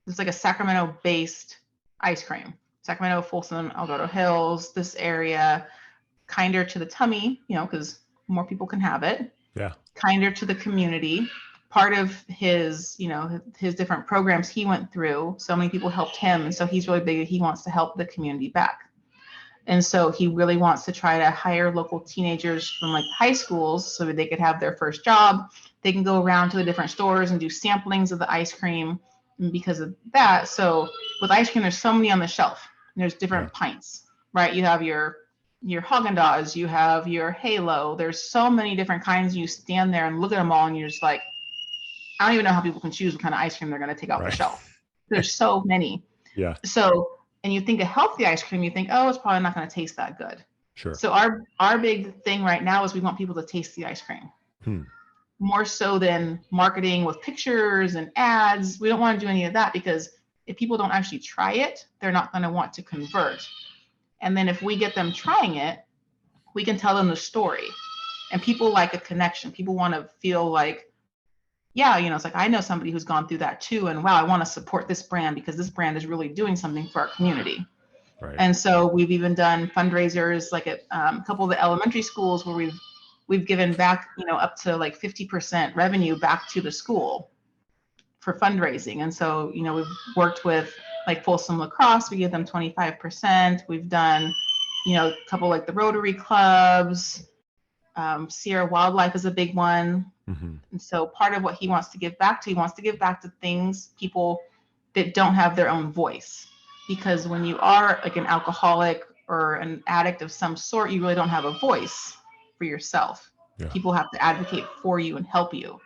Speaker 2: it's like a Sacramento based ice cream. Sacramento, Folsom, El Dorado Hills, this area, kinder to the tummy, because more people can have it.
Speaker 1: Yeah.
Speaker 2: Kinder to the community. Part of his, his different programs he went through, so many people helped him. And so he's really big. He wants to help the community back. And so he really wants to try to hire local teenagers from like high schools so that they could have their first job. They can go around to the different stores and do samplings of the ice cream. And because of that, so with ice cream, there's so many on the shelf. And there's different pints, right? You have your Haagen-Dazs, you have your Halo. There's so many different kinds. You stand there and look at them all and you're just like, I don't even know how people can choose what kind of ice cream they're going to take off the shelf. There's so many.
Speaker 1: Yeah.
Speaker 2: So, and you think of healthy ice cream, you think, oh, it's probably not going to taste that good.
Speaker 1: Sure.
Speaker 2: So our big thing right now is we want people to taste the ice cream. More so than marketing with pictures and ads. We don't want to do any of that because if people don't actually try it, they're not going to want to convert. And then if we get them trying it, we can tell them the story. And people like a connection. People want to feel like, yeah, it's like, I know somebody who's gone through that too. And wow, I want to support this brand because this brand is really doing something for our community.
Speaker 1: Right.
Speaker 2: And so we've even done fundraisers like at a couple of the elementary schools where we've given back, up to like 50% revenue back to the school for fundraising. And so, we've worked with like Folsom Lacrosse, we give them 25%. We've done, a couple like the Rotary clubs, Sierra Wildlife is a big one. And so part of what he wants to give back to things, people that don't have their own voice. Because when you are like an alcoholic or an addict of some sort, you really don't have a voice for yourself. Yeah. People have to advocate for you and help you.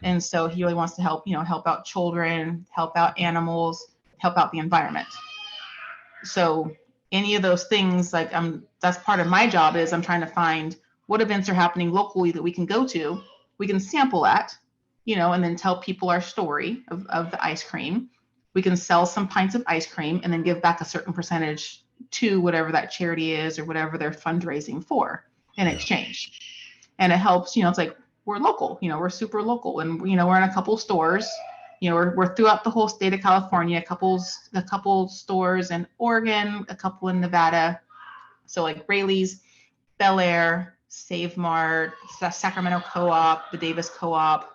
Speaker 2: And so he really wants to help out children, help out animals, help out the environment. So any of those things, like that's part of my job is I'm trying to find what events are happening locally that we can go to. We can sample at, and then tell people our story of the ice cream. We can sell some pints of ice cream and then give back a certain percentage to whatever that charity is or whatever they're fundraising for in exchange. And it helps, it's like we're local, we're super local, and we're in a couple stores, we're throughout the whole state of California, a couple stores in Oregon, a couple in Nevada. So like Rayleigh's, Bel Air, Save Mart, Sacramento Co-op, the Davis Co-op,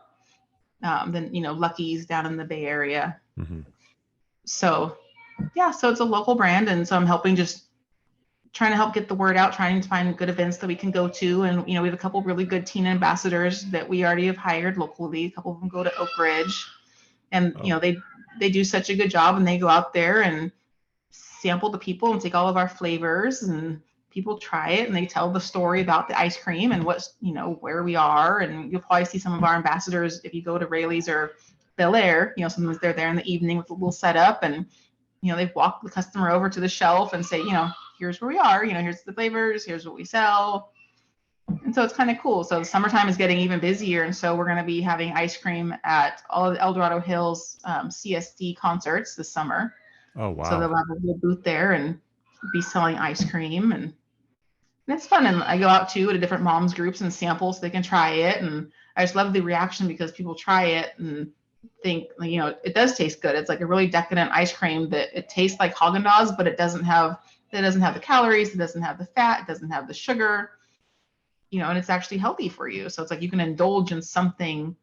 Speaker 2: then Lucky's down in the Bay Area. So so it's a local brand, and so I'm helping, just trying to help get the word out, trying to find good events that we can go to. And we have a couple really good teen ambassadors that we already have hired locally. A couple of them go to Oak Ridge, and they do such a good job, and they go out there and sample the people and take all of our flavors, and people try it and they tell the story about the ice cream and what's, where we are. And you'll probably see some of our ambassadors if you go to Rayleigh's or Bel Air, sometimes they're there in the evening with a little setup, and, they've walked the customer over to the shelf and say, here's where we are, here's the flavors, here's what we sell. And so it's kind of cool. So the summertime is getting even busier. And so we're going to be having ice cream at all of the El Dorado Hills CSD concerts this summer.
Speaker 1: Oh, wow.
Speaker 2: So they'll have a little booth there and be selling ice cream, and it's fun. And I go out too to different moms groups and sample so they can try it. And I just love the reaction because people try it and think, it does taste good. It's like a really decadent ice cream that it tastes like Haagen-Dazs, but it doesn't have the calories, it doesn't have the fat, it doesn't have the sugar, and it's actually healthy for you. So it's like you can indulge in something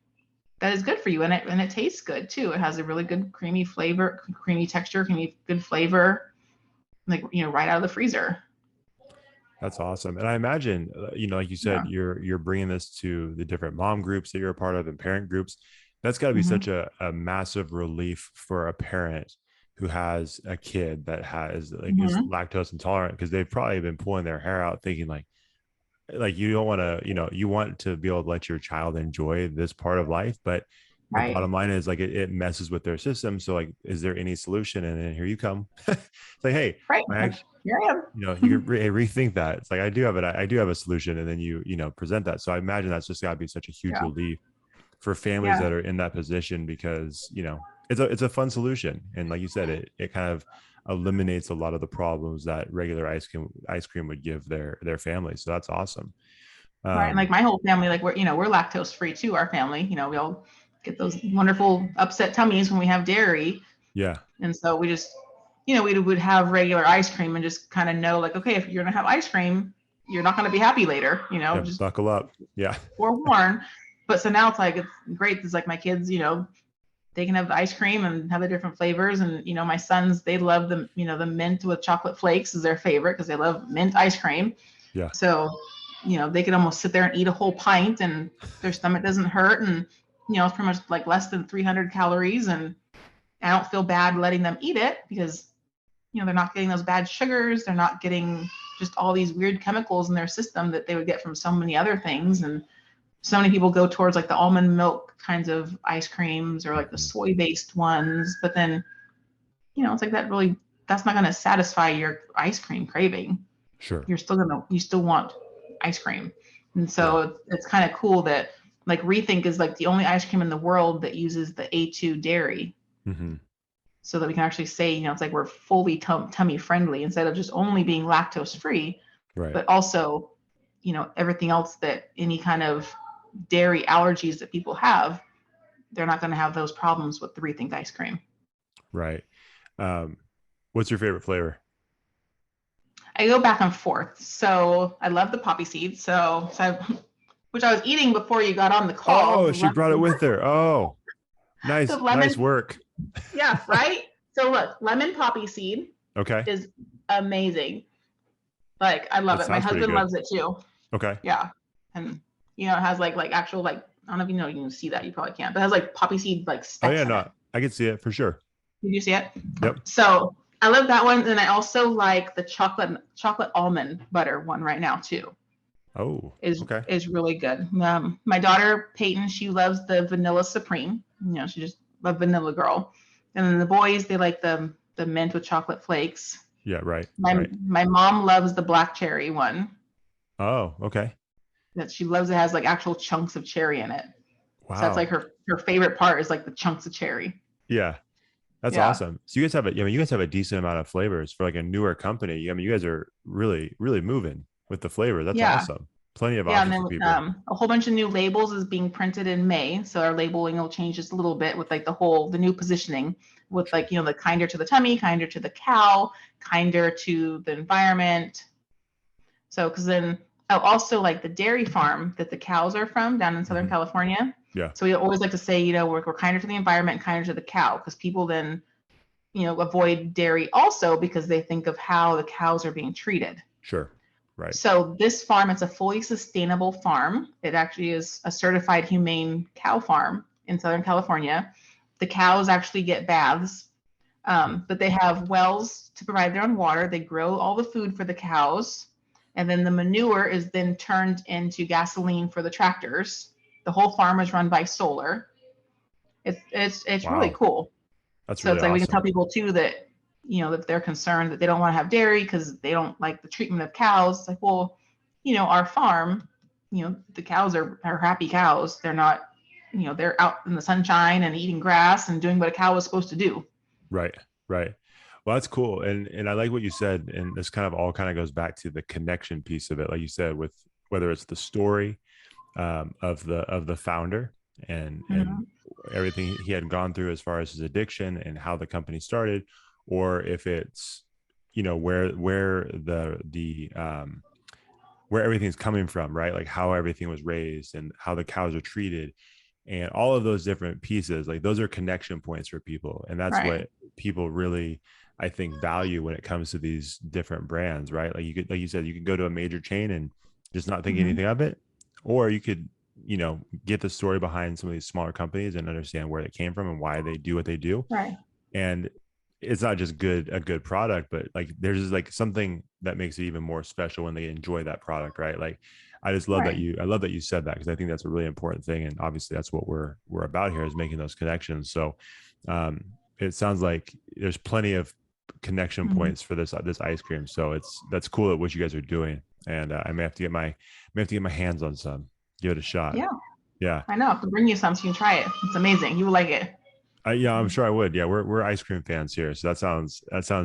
Speaker 2: that is good for you, and it tastes good too. It has a really good creamy flavor, creamy texture, good flavor, like right out of the freezer.
Speaker 1: That's awesome. And I imagine, like you said, you're bringing this to the different mom groups that you're a part of and parent groups. That's got to be such a massive relief for a parent who has a kid that has is lactose intolerant, because they've probably been pulling their hair out thinking like you don't want to, you want to be able to let your child enjoy this part of life, but the bottom line is like it messes with their system. So like, is there any solution? And then here you come. It's like, hey,
Speaker 2: here I am.
Speaker 1: You rethink that. It's like, I do have a solution. And then you present that. So I imagine that's just gotta be such a huge relief for families that are in that position, because, it's a fun solution. And like you said, it kind of, eliminates a lot of the problems that regular ice cream would give their family. So that's awesome.
Speaker 2: Right. And like my whole family, like we're lactose free too, our family. We all get those wonderful upset tummies when we have dairy.
Speaker 1: Yeah.
Speaker 2: And so we just, we would have regular ice cream and just kind of know like, okay, if you're gonna have ice cream, you're not gonna be happy later,
Speaker 1: Yeah,
Speaker 2: just
Speaker 1: buckle up. Yeah.
Speaker 2: forewarn. But so now it's like it's great. It's like my kids, they can have the ice cream and have the different flavors. And my sons, they love the mint with chocolate flakes is their favorite because they love mint ice cream.
Speaker 1: Yeah.
Speaker 2: So they could almost sit there and eat a whole pint and their stomach doesn't hurt. And, it's pretty much like less than 300 calories. And I don't feel bad letting them eat it because, they're not getting those bad sugars. They're not getting just all these weird chemicals in their system that they would get from so many other things. And so many people go towards like the almond milk kinds of ice creams or like the soy based ones. But then, it's like that's not going to satisfy your ice cream craving.
Speaker 1: Sure.
Speaker 2: You still want ice cream. And so it's kind of cool that like ReThink is like the only ice cream in the world that uses the A2 dairy.
Speaker 1: Mm-hmm.
Speaker 2: So that we can actually say, it's like we're fully tummy friendly instead of just only being lactose free,
Speaker 1: right.
Speaker 2: But also, everything else that any kind of dairy allergies that people have, they're not going to have those problems with the ReThink ice cream.
Speaker 1: Right. What's your favorite flavor?
Speaker 2: I go back and forth. So I love the poppy seed. Which I was eating before you got on the call.
Speaker 1: Oh, she brought it with her. Oh, nice. Nice work.
Speaker 2: Yeah. Right. So look, lemon poppy seed.
Speaker 1: Okay.
Speaker 2: Is amazing. Like I love it. My husband loves it too.
Speaker 1: Okay.
Speaker 2: Yeah. And it has like actual like I don't know if you can see that. You probably can't, but it has like poppy seed like specks.
Speaker 1: Oh yeah, no, I can see it for sure.
Speaker 2: Did you see it?
Speaker 1: Yep.
Speaker 2: So I love that one, and I also like the chocolate almond butter one right now too.
Speaker 1: Oh,
Speaker 2: is really good. My daughter Peyton, she loves the vanilla supreme. She just a vanilla girl. And then the boys, they like the mint with chocolate flakes.
Speaker 1: Yeah, right.
Speaker 2: My mom loves the black cherry one.
Speaker 1: Oh, okay.
Speaker 2: That she loves. It has like actual chunks of cherry in it.
Speaker 1: Wow.
Speaker 2: So that's like her favorite part is like the chunks of cherry.
Speaker 1: Yeah. That's awesome. So you guys have you guys have a decent amount of flavors for like a newer company. You guys are really, really moving with the flavor. That's awesome. Plenty of options for people.
Speaker 2: A whole bunch of new labels is being printed in May. So our labeling will change just a little bit with like the new positioning with like, the kinder to the tummy, kinder to the cow, kinder to the environment. So, because then also like the dairy farm that the cows are from down in Southern California.
Speaker 1: Yeah.
Speaker 2: So we always like to say, we're kinder to the environment and kinder to the cow because people then, avoid dairy also because they think of how the cows are being treated.
Speaker 1: Sure. Right.
Speaker 2: So this farm, it's a fully sustainable farm. It actually is a certified humane cow farm in Southern California. The cows actually get baths, but they have wells to provide their own water. They grow all the food for the cows. And then the manure is then turned into gasoline for the tractors. The whole farm is run by solar. It's really cool.
Speaker 1: That's
Speaker 2: so
Speaker 1: really
Speaker 2: it's like
Speaker 1: awesome.
Speaker 2: We can tell people too that if they're concerned that they don't want to have dairy because they don't like the treatment of cows. It's like, well, our farm, the cows are happy cows. They're not, they're out in the sunshine and eating grass and doing what a cow is supposed to do.
Speaker 1: Right. Right. Well, that's cool. And I like what you said. And this kind of goes back to the connection piece of it. Like you said, with whether it's the story of the founder and everything he had gone through as far as his addiction and how the company started, or if it's where everything's coming from, right? Like how everything was raised and how the cows are treated and all of those different pieces, like those are connection points for people. And that's what people really, I think, value when it comes to these different brands, right? Like you said, you could go to a major chain and just not think anything of it, or you could, get the story behind some of these smaller companies and understand where they came from and why they do what they do.
Speaker 2: Right.
Speaker 1: And it's not just a good product, but like there's like something that makes it even more special when they enjoy that product, right? Like I just love that you said that, because I think that's a really important thing, and obviously that's what we're about here, is making those connections. So it sounds like there's plenty of connection points for this ice cream. So that's cool at what you guys are doing, and I may have to get my hands on some, give it a shot.
Speaker 2: Yeah.
Speaker 1: Yeah.
Speaker 2: I know. I have to bring you some so you can try it. It's amazing. You will like it.
Speaker 1: Yeah, I'm sure I would. Yeah, we're ice cream fans here, so that sounds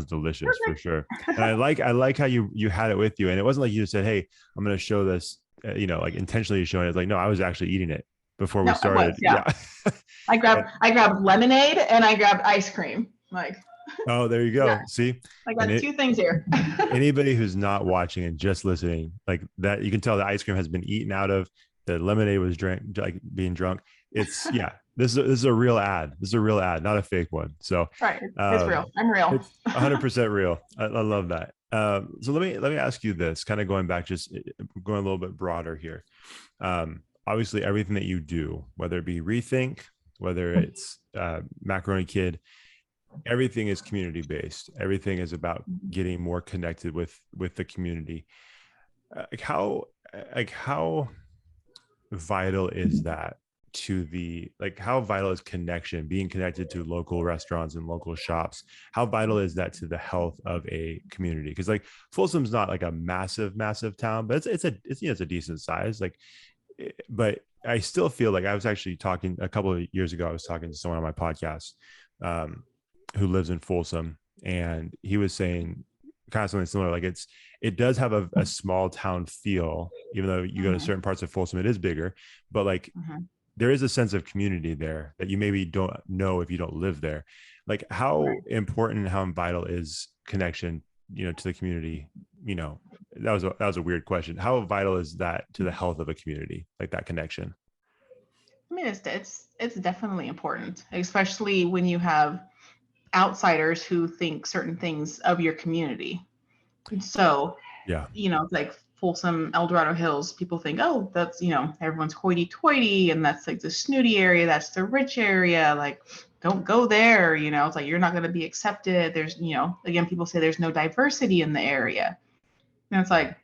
Speaker 1: delicious for
Speaker 2: Perfect.
Speaker 1: sure. And I like how you had it with you, and it wasn't like you just said, "Hey, I'm going to show this," like intentionally showing it. It's like, no, I was actually eating it before we
Speaker 2: No, I was,
Speaker 1: started.
Speaker 2: yeah.
Speaker 1: Yeah.
Speaker 2: I
Speaker 1: And-
Speaker 2: grabbed I grabbed lemonade and I grabbed ice cream. Like,
Speaker 1: oh, there you
Speaker 2: yeah,
Speaker 1: go. See,
Speaker 2: I
Speaker 1: and
Speaker 2: got two things here.
Speaker 1: anybody who's not watching and just listening, like that, you can tell the ice cream has been eaten out of. The lemonade was drank, like being drunk. It's yeah. This is a real ad. This is a real ad, not a fake one. So,
Speaker 2: Right. It's
Speaker 1: um,
Speaker 2: real. I'm real.
Speaker 1: it's 100% real. I love that. So let me ask you this, kind of going back, just going a little bit broader here. Obviously, everything that you do, whether it be Rethink, whether it's Macaroni Kid, everything is community based. Everything is about getting more connected with the community. Like how vital is that to the, like, how vital is connection, being connected to local restaurants and local shops? How vital is that to the health of a community? Because like Folsom's not like a massive town, but it's a decent size. Like, but I still feel like, I was actually talking a couple of years ago, I was talking to someone on my podcast, um, who lives in Folsom, and he was saying kind of something similar. Like it does have a small town feel, even though you go to
Speaker 2: Mhm,
Speaker 1: certain parts of Folsom, it is bigger, but like
Speaker 2: mhm.
Speaker 1: there is a sense of community there that you maybe don't know if you don't live there. Like how
Speaker 2: Right.
Speaker 1: important and how vital is connection, to the community? That was a weird question. How vital is that to the health of a community, like that connection?
Speaker 2: I mean, it's definitely important, especially when you have outsiders who think certain things of your community. So,
Speaker 1: Yeah.
Speaker 2: it's like Folsom, El Dorado Hills, people think, oh, that's, everyone's hoity toity and that's like the snooty area, that's the rich area. Like, don't go there. It's like you're not going to be accepted. There's, again, people say there's no diversity in the area. And it's like,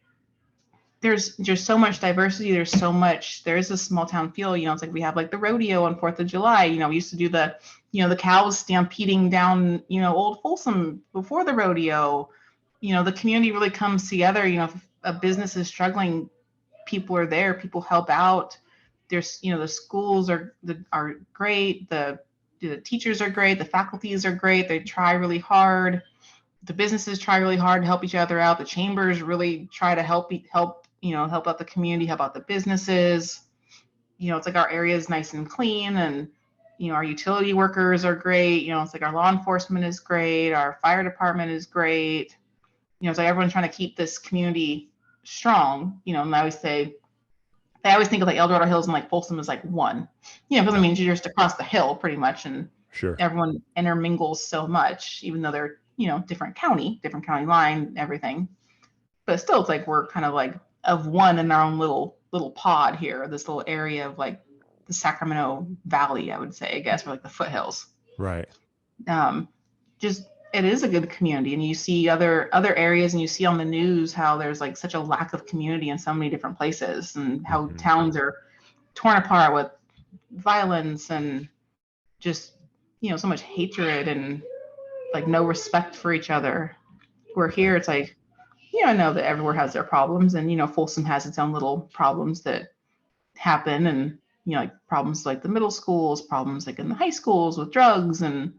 Speaker 2: there's just so much diversity. There is a small town feel. It's like we have like the rodeo on 4th of July. We used to do the cows stampeding down, old Folsom before the rodeo. The community really comes together. If a business is struggling, people are there, people help out. There's, the schools are great. The teachers are great. The faculties are great. They try really hard. The businesses try really hard to help each other out. The chambers really try to help out the community, help out the businesses. It's like our area is nice and clean, and our utility workers are great. It's like our law enforcement is great, our fire department is great. It's like everyone's trying to keep this community strong. And I always think of like El Dorado Hills and like Folsom is like one. Because I
Speaker 1: Yeah.
Speaker 2: mean you're just across the hill pretty much, and
Speaker 1: Sure.
Speaker 2: everyone intermingles so much, even though they're different county line, everything. But still, it's like we're kind of like of one in our own little pod here, this little area of like the Sacramento Valley, I would say, I guess, or like the foothills.
Speaker 1: Right.
Speaker 2: Um, just it is a good community, and you see other areas, and you see on the news how there's like such a lack of community in so many different places, and how
Speaker 1: Hmm.
Speaker 2: towns are torn apart with violence and just so much hatred and like no respect for each other. Where here
Speaker 1: Right.
Speaker 2: it's like, I know that everywhere has their problems, and Folsom has its own little problems that happen, and like problems like the middle schools, problems like in the high schools with drugs and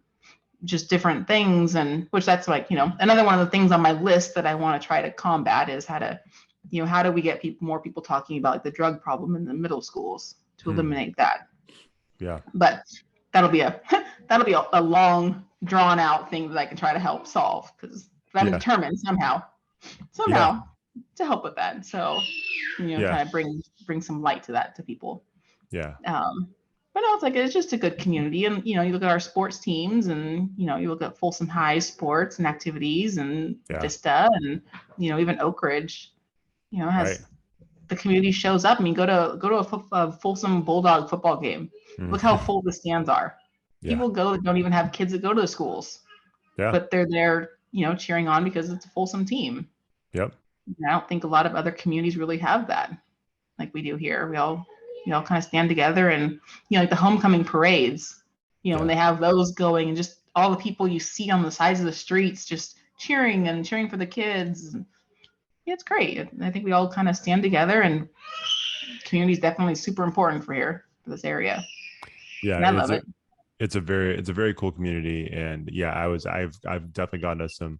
Speaker 2: just different things, and which that's like another one of the things on my list that I want to try to combat is how do we get more people talking about like the drug problem in the middle schools to
Speaker 1: Hmm.
Speaker 2: eliminate that.
Speaker 1: Yeah.
Speaker 2: But that'll be a a long drawn out thing that I can try to help solve, because I'm
Speaker 1: Yeah.
Speaker 2: determined
Speaker 1: Yeah.
Speaker 2: somehow to help with that. So,
Speaker 1: Yeah.
Speaker 2: kind of bring some light to that to people.
Speaker 1: Yeah.
Speaker 2: Um, but no, it's just a good community, and you look at our sports teams, and you look at Folsom High sports and activities, and
Speaker 1: Yeah.
Speaker 2: Vista, and even Oak Ridge,
Speaker 1: Right.
Speaker 2: has the community shows up. I mean, go to a Folsom Bulldog football game. Look how
Speaker 1: Mhm.
Speaker 2: full the stands are.
Speaker 1: Yeah.
Speaker 2: People go that don't even have kids that go to the schools,
Speaker 1: Yeah.
Speaker 2: but they're there, cheering on because it's a Folsom team.
Speaker 1: Yep.
Speaker 2: And I don't think a lot of other communities really have that like we do here. We all kind of stand together, and like the homecoming parades, when
Speaker 1: Yeah.
Speaker 2: they have those going, and just all the people you see on the sides of the streets just cheering for the kids. Yeah, it's great. I think we all kind of stand together, and community is definitely super important for here, for this area,
Speaker 1: Yeah.
Speaker 2: and I love it.
Speaker 1: it's a very cool community. And yeah, I've definitely gone to some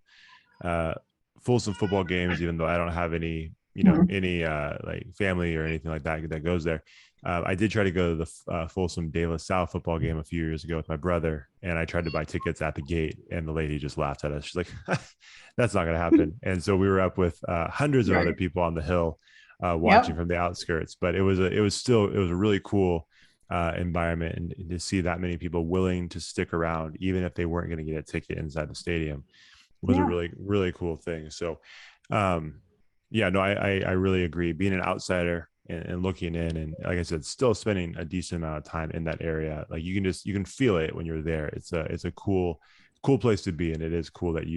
Speaker 1: uh Folsom football games, even though I don't have any,
Speaker 2: Mhm.
Speaker 1: any like family or anything like that that goes there. I did try to go to the Folsom De La Salle football game a few years ago with my brother, and I tried to buy tickets at the gate, and the lady just laughed at us. She's like, "That's not going to happen." And so we were up with hundreds of other
Speaker 2: Right.
Speaker 1: people on the hill, watching
Speaker 2: Yep.
Speaker 1: from the outskirts. But it was a really cool environment, and to see that many people willing to stick around, even if they weren't going to get a ticket inside the stadium, was a
Speaker 2: Yeah.
Speaker 1: really really cool thing. So um yeah, no, I really agree. Being an outsider and looking in, and like I said, still spending a decent amount of time in that area, like you can feel it when you're there. It's a cool place to be, and it is cool that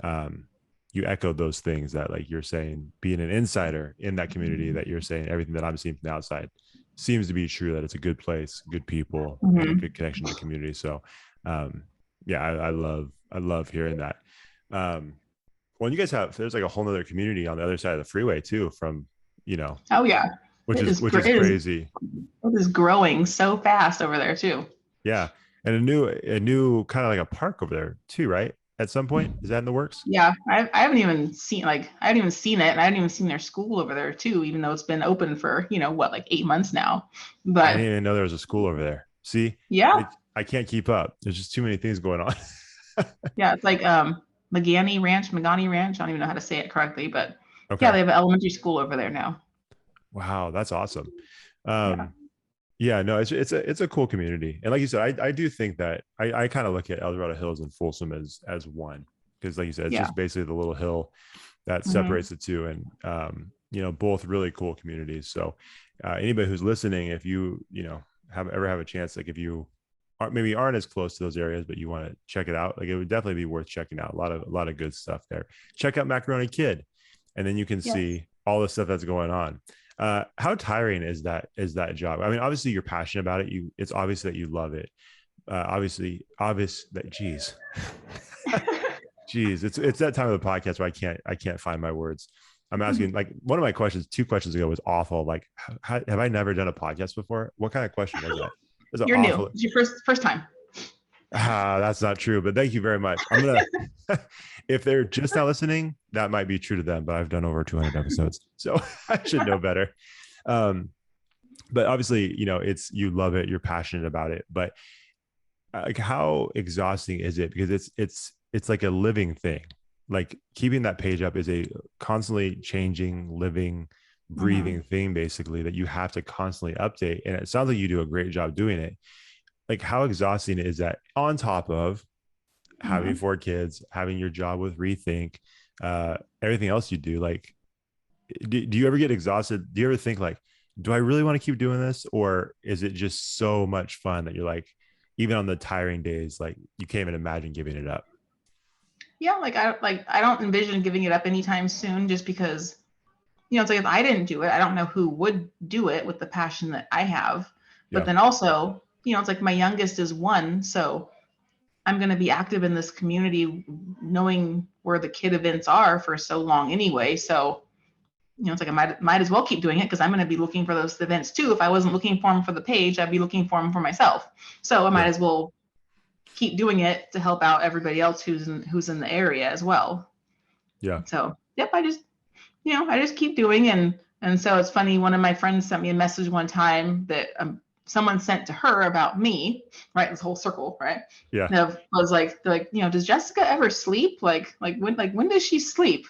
Speaker 1: um you echo those things that, like you're saying, being an insider in that community, that you're saying everything that I'm seeing from the outside seems to be true, that it's a good place, good people, and a
Speaker 2: Hmm.
Speaker 1: good connection to the community. So um yeah, I love hearing that. um well, you guys have, there's like a whole nother community on the other side of the freeway too, from, you know,
Speaker 2: Oh yeah.
Speaker 1: which is
Speaker 2: It is
Speaker 1: crazy.
Speaker 2: it is growing so fast over there too.
Speaker 1: Yeah. And a new kind of like a park over there too, right? At some point, is that in the works?
Speaker 2: Yeah, I haven't even seen I haven't even seen it, and I haven't even seen their school over there too, even though it's been open for what, like 8 months now.
Speaker 1: I didn't
Speaker 2: But
Speaker 1: even know there was a school over there. See,
Speaker 2: yeah,
Speaker 1: I can't keep up. There's just too many things going on.
Speaker 2: yeah, it's like Magani Ranch. I don't even know how to say it correctly, but yeah,
Speaker 1: Okay.
Speaker 2: they have an elementary school over there now.
Speaker 1: Wow, that's awesome.
Speaker 2: Yeah,
Speaker 1: Um, yeah, no, it's a cool community, and like you said, I do think that I kind of look at El Dorado Hills and Folsom as one, because like you said, it's
Speaker 2: yeah.
Speaker 1: just basically the little hill that
Speaker 2: Hmm.
Speaker 1: separates the two, and both really cool communities. So anybody who's listening, if have a chance, like if you aren't as close to those areas, but you want to check it out, like it would definitely be worth checking out. A lot of good stuff there. Check out Macaroni Kid, and then you can
Speaker 2: Yes.
Speaker 1: see all the stuff that's going on. How tiring is that job? I mean, obviously you're passionate about it. It's obvious that you love it. Obvious that, geez, it's that time of the podcast where I can't find my words. I'm asking, like, one of my questions 2 questions ago was awful. Like, have I never done a podcast before? What kind of question was that? It was an
Speaker 2: You're new.
Speaker 1: awful.
Speaker 2: It's your first time.
Speaker 1: That's not true, but thank you very much. I'm gonna, if they're just not listening, that might be true to them, but I've done over 200 episodes, so I should know better. Um, but obviously, it's, you love it, you're passionate about it, but like, how exhausting is it? Because it's like a living thing. Like, keeping that page up is a constantly changing, living,
Speaker 2: Hmm.
Speaker 1: breathing thing, basically, that you have to constantly update. And it sounds like you do a great job doing it. Like, how exhausting is that, on top of having
Speaker 2: Hmm.
Speaker 1: 4 kids, having your job with ReThink, everything else you do? Like, do you ever get exhausted? Do you ever think, like, do I really want to keep doing this, or is it just so much fun that you're like, even on the tiring days, like, you can't even imagine giving it up?
Speaker 2: Yeah, I don't envision giving it up anytime soon, just because it's like if I didn't do it, I don't know who would do it with the passion that I have. But
Speaker 1: Yeah.
Speaker 2: then also, it's like my youngest is 1, so I'm going to be active in this community, knowing where the kid events are for so long anyway. So, it's like I might as well keep doing it, because I'm going to be looking for those events too. If I wasn't looking for them for the page, I'd be looking for them for myself. So I might
Speaker 1: Yeah.
Speaker 2: as well keep doing it to help out everybody else who's in the area as well.
Speaker 1: Yeah.
Speaker 2: So, yep, I just keep doing. And so it's funny, one of my friends sent me a message one time that someone sent to her about me, right? This whole circle, right?
Speaker 1: Yeah.
Speaker 2: And I was like, does Jessica ever sleep? When does she sleep?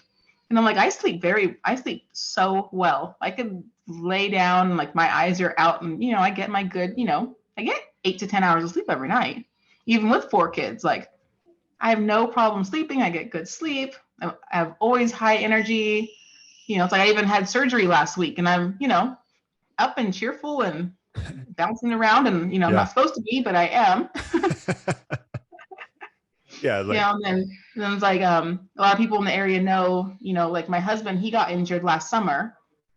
Speaker 2: And I'm like, I sleep so well. I could lay down, like my eyes are out, and I get my good, I get 8 to 10 hours of sleep every night, even with 4 kids. Like, I have no problem sleeping. I get good sleep. I have always high energy. It's like I even had surgery last week, and I'm, up and cheerful and bouncing around, and I'm
Speaker 1: Yeah.
Speaker 2: not supposed to be, but I am.
Speaker 1: Yeah. Like,
Speaker 2: And then it's like a lot of people in the area know, like my husband, he got injured last summer.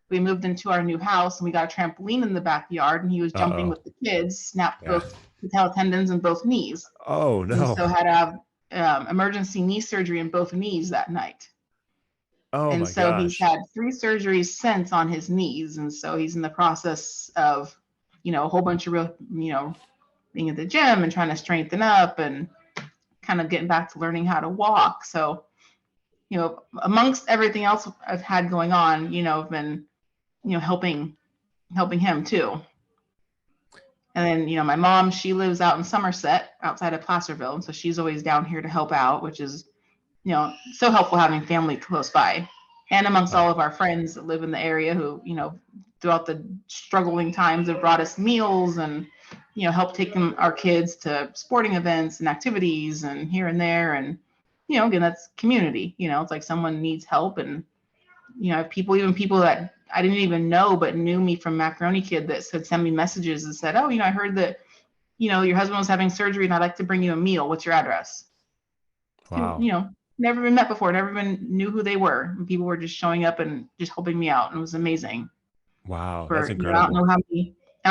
Speaker 2: We moved into our new house, and we got a trampoline in the backyard, and he was jumping
Speaker 1: oh.
Speaker 2: with the kids, snapped
Speaker 1: Yeah.
Speaker 2: both patella tendons in both knees,
Speaker 1: Oh
Speaker 2: and
Speaker 1: no.
Speaker 2: so had to have emergency knee surgery in both knees that night.
Speaker 1: Oh
Speaker 2: And
Speaker 1: my
Speaker 2: so he's
Speaker 1: gosh.
Speaker 2: had 3 surgeries since on his knees, and so he's in the process of, a whole bunch of real, being at the gym and trying to strengthen up and kind of getting back to learning how to walk. So, amongst everything else I've had going on, I've been, helping him too. And then, my mom, she lives out in Somerset outside of Placerville. And so she's always down here to help out, which is, so helpful having family close by. And amongst all of our friends that live in the area who, throughout the struggling times have brought us meals and, helped take our kids to sporting events and activities and here and there. And, again, that's community, it's like someone needs help. And, even people that I didn't even know, but knew me from Macaroni Kid that said, send me messages and said, oh, I heard that, your husband was having surgery and I'd like to bring you a meal. What's your address?
Speaker 1: Wow.
Speaker 2: Never been met before, never even knew who they were. And people were just showing up and just helping me out. And it was amazing.
Speaker 1: Wow. That's incredible.
Speaker 2: I don't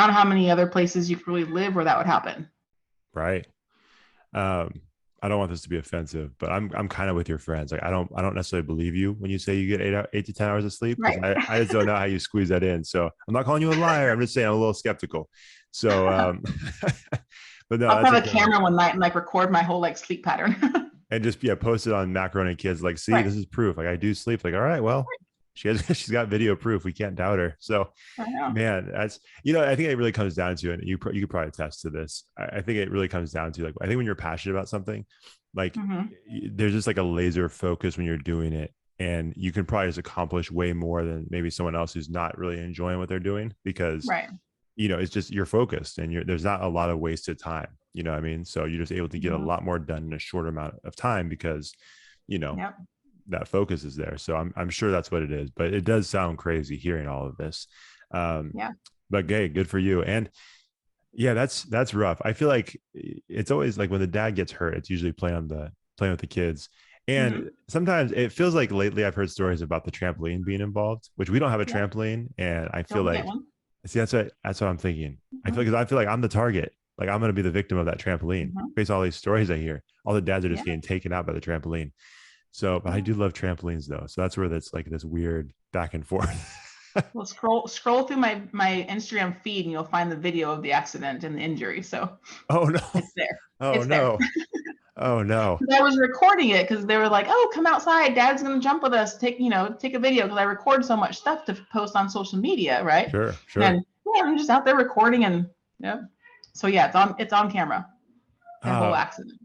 Speaker 2: know how many other places you could really live where that would happen.
Speaker 1: Right. I don't want this to be offensive, but I'm kind of with your friends. Like I don't necessarily believe you when you say you get 8 to 10 hours of sleep.
Speaker 2: Right.
Speaker 1: I just don't know how you squeeze that in. So I'm not calling you a liar. I'm just saying I'm a little skeptical. So, but no,
Speaker 2: I'll have a camera one night and like record my whole like sleep pattern.
Speaker 1: And just post it on Macaroni Kids. Like, see, This is proof. Like I do sleep. Like, all right, well, she's got video proof. We can't doubt her. So, man, that's I think it really comes down to, and you could probably attest to this. I think it really comes down to, like, I think when you're passionate about something, like there's just like a laser focus when you're doing it, and you can probably just accomplish way more than maybe someone else who's not really enjoying what they're doing because it's just you're focused and there's not a lot of wasted time. You know what I mean? So you're just able to get a lot more done in a short amount of time because that focus is there. So I'm sure that's what it is, but it does sound crazy hearing all of this. But hey, good for you. And yeah, that's rough. I feel like it's always like when the dad gets hurt, it's usually playing with the kids. And sometimes it feels like lately I've heard stories about the trampoline being involved, which we don't have a trampoline. And I feel like, see, that's what I'm thinking. I feel like I'm the target. Like I'm going to be the victim of that trampoline based on all these stories I hear. All the dads are just getting taken out by the trampoline. So, but I do love trampolines though. So that's where that's like this weird back and forth.
Speaker 2: Well, scroll through my Instagram feed and you'll find the video of the accident and the injury. So
Speaker 1: oh no,
Speaker 2: it's there.
Speaker 1: Oh
Speaker 2: it's
Speaker 1: no.
Speaker 2: There.
Speaker 1: Oh no.
Speaker 2: I was recording it because they were like, "Oh, come outside. Dad's gonna jump with us. Take a video," because I record so much stuff to post on social media, right?
Speaker 1: Sure.
Speaker 2: And I'm just out there recording and So it's on camera. The whole accident.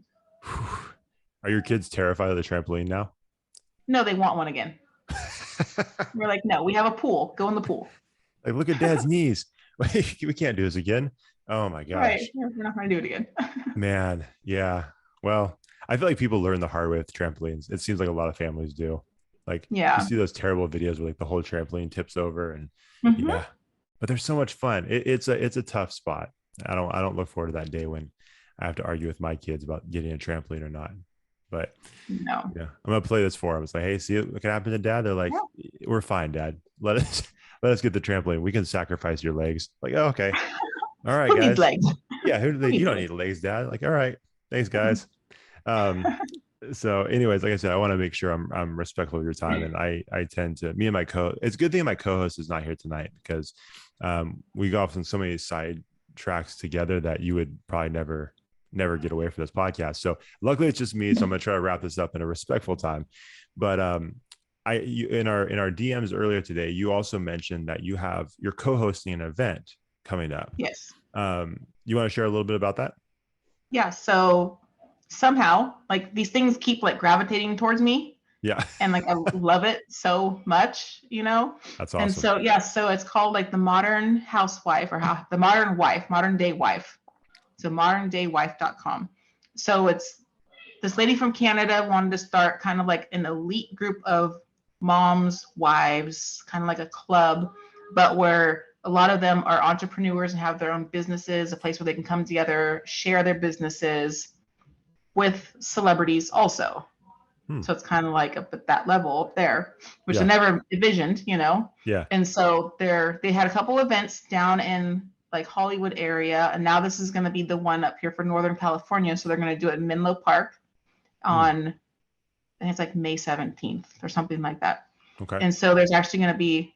Speaker 1: Are your kids terrified of the trampoline now?
Speaker 2: No, they want one again. We're like, no, we have a pool. Go in the pool.
Speaker 1: Like, look at Dad's knees. We can't do this again. Oh my gosh.
Speaker 2: Right. We're not going to do it again.
Speaker 1: Man, yeah. Well, I feel like people learn the hard way with trampolines. It seems like a lot of families do. Like, you see those terrible videos where like the whole trampoline tips over, and but they're so much fun. It's a tough spot. I don't look forward to that day when I have to argue with my kids about getting a trampoline or not. But
Speaker 2: no,
Speaker 1: I'm gonna play this for them. It's like, hey, see what can happen to Dad? They're like, we're fine, Dad. Let us get the trampoline. We can sacrifice your legs. Like, oh, okay, all right,
Speaker 2: who
Speaker 1: guys.
Speaker 2: needs legs?
Speaker 1: Yeah, you don't need legs, Dad. Like, all right, thanks, guys. So, anyways, like I said, I want to make sure I'm respectful of your time, and I tend to. Me and my it's a good thing my co-host is not here tonight because we go off on so many side tracks together that you would probably never get away from this podcast. So luckily it's just me. So I'm going to try to wrap this up in a respectful time. But in our DMs earlier today, you also mentioned that you're co-hosting an event coming up.
Speaker 2: Yes.
Speaker 1: You want to share a little bit about that?
Speaker 2: Yeah. So somehow like these things keep like gravitating towards me.
Speaker 1: Yeah.
Speaker 2: And like, I love it so much,
Speaker 1: That's awesome.
Speaker 2: And so, so it's called like the modern housewife or the modern day wife. So moderndaywife.com. So it's this lady from Canada wanted to start kind of like an elite group of moms, wives, kind of like a club, but where a lot of them are entrepreneurs and have their own businesses, a place where they can come together, share their businesses with celebrities also. So it's kind of like up at that level up there, which I never envisioned,
Speaker 1: Yeah.
Speaker 2: And so they had a couple events down in like Hollywood area, and now this is going to be the one up here for Northern California. So they're going to do it in Menlo Park on, I think it's like May 17th or something like that.
Speaker 1: Okay.
Speaker 2: And so there's actually going to be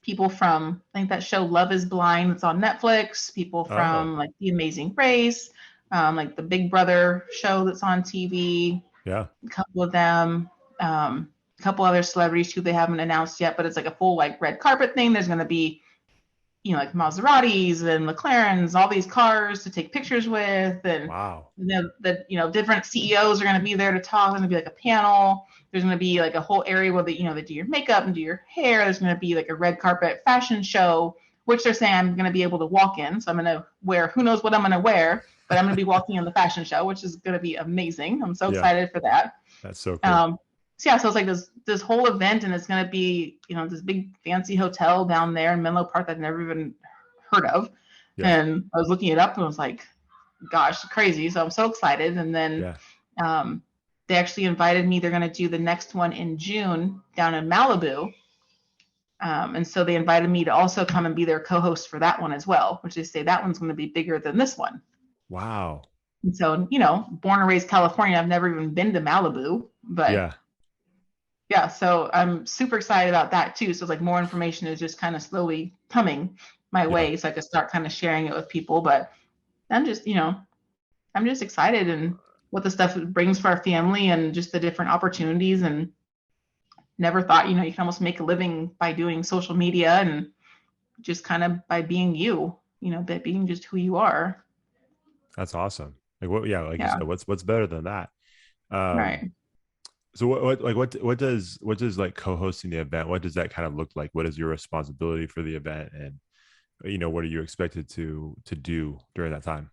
Speaker 2: people from, I think that show Love is Blind that's on Netflix, people
Speaker 1: Oh,
Speaker 2: from like The Amazing Race, like the Big Brother show that's on TV,
Speaker 1: yeah.
Speaker 2: a couple of them, a couple other celebrities who they haven't announced yet, but it's like a full like red carpet thing. There's going to be, like Maseratis and McLarens, all these cars to take pictures with, and
Speaker 1: Wow.
Speaker 2: different CEOs are going to be there to talk. There's going to be like a panel. There's going to be like a whole area where they do your makeup and do your hair. There's going to be like a red carpet fashion show, which they're saying I'm going to be able to walk in. So I'm going to wear, who knows what I'm going to wear, but I'm going to be walking in the fashion show, which is going to be amazing. I'm so
Speaker 1: Yeah.
Speaker 2: excited for that.
Speaker 1: That's so cool.
Speaker 2: So yeah, so it's like this whole event, and it's going to be this big fancy hotel down there in Menlo Park that I've never even heard of.
Speaker 1: Yeah.
Speaker 2: And I was looking it up and I was like, gosh, crazy. So I'm so excited. And then
Speaker 1: Yeah.
Speaker 2: they actually invited me. They're going to do the next one in June down in Malibu. And so they invited me to also come and be their co-host for that one as well, which they say that one's going to be bigger than this one.
Speaker 1: Wow.
Speaker 2: And so, born and raised California, I've never even been to Malibu, but
Speaker 1: Yeah.
Speaker 2: yeah, so I'm super excited about that too. So it's like more information is just kind of slowly coming my
Speaker 1: Yeah.
Speaker 2: way, so I can start kind of sharing it with people. But I'm just, I'm just excited and what the stuff it brings for our family and just the different opportunities. And never thought, you can almost make a living by doing social media and just kind of by being you, by being just who you are.
Speaker 1: That's awesome. Like what? Yeah. Like you
Speaker 2: Yeah.
Speaker 1: said, what's better than that? Um,
Speaker 2: Right.
Speaker 1: so what does like co-hosting the event, what does that kind of look like? What is your responsibility for the event? And, what are you expected to do during that time?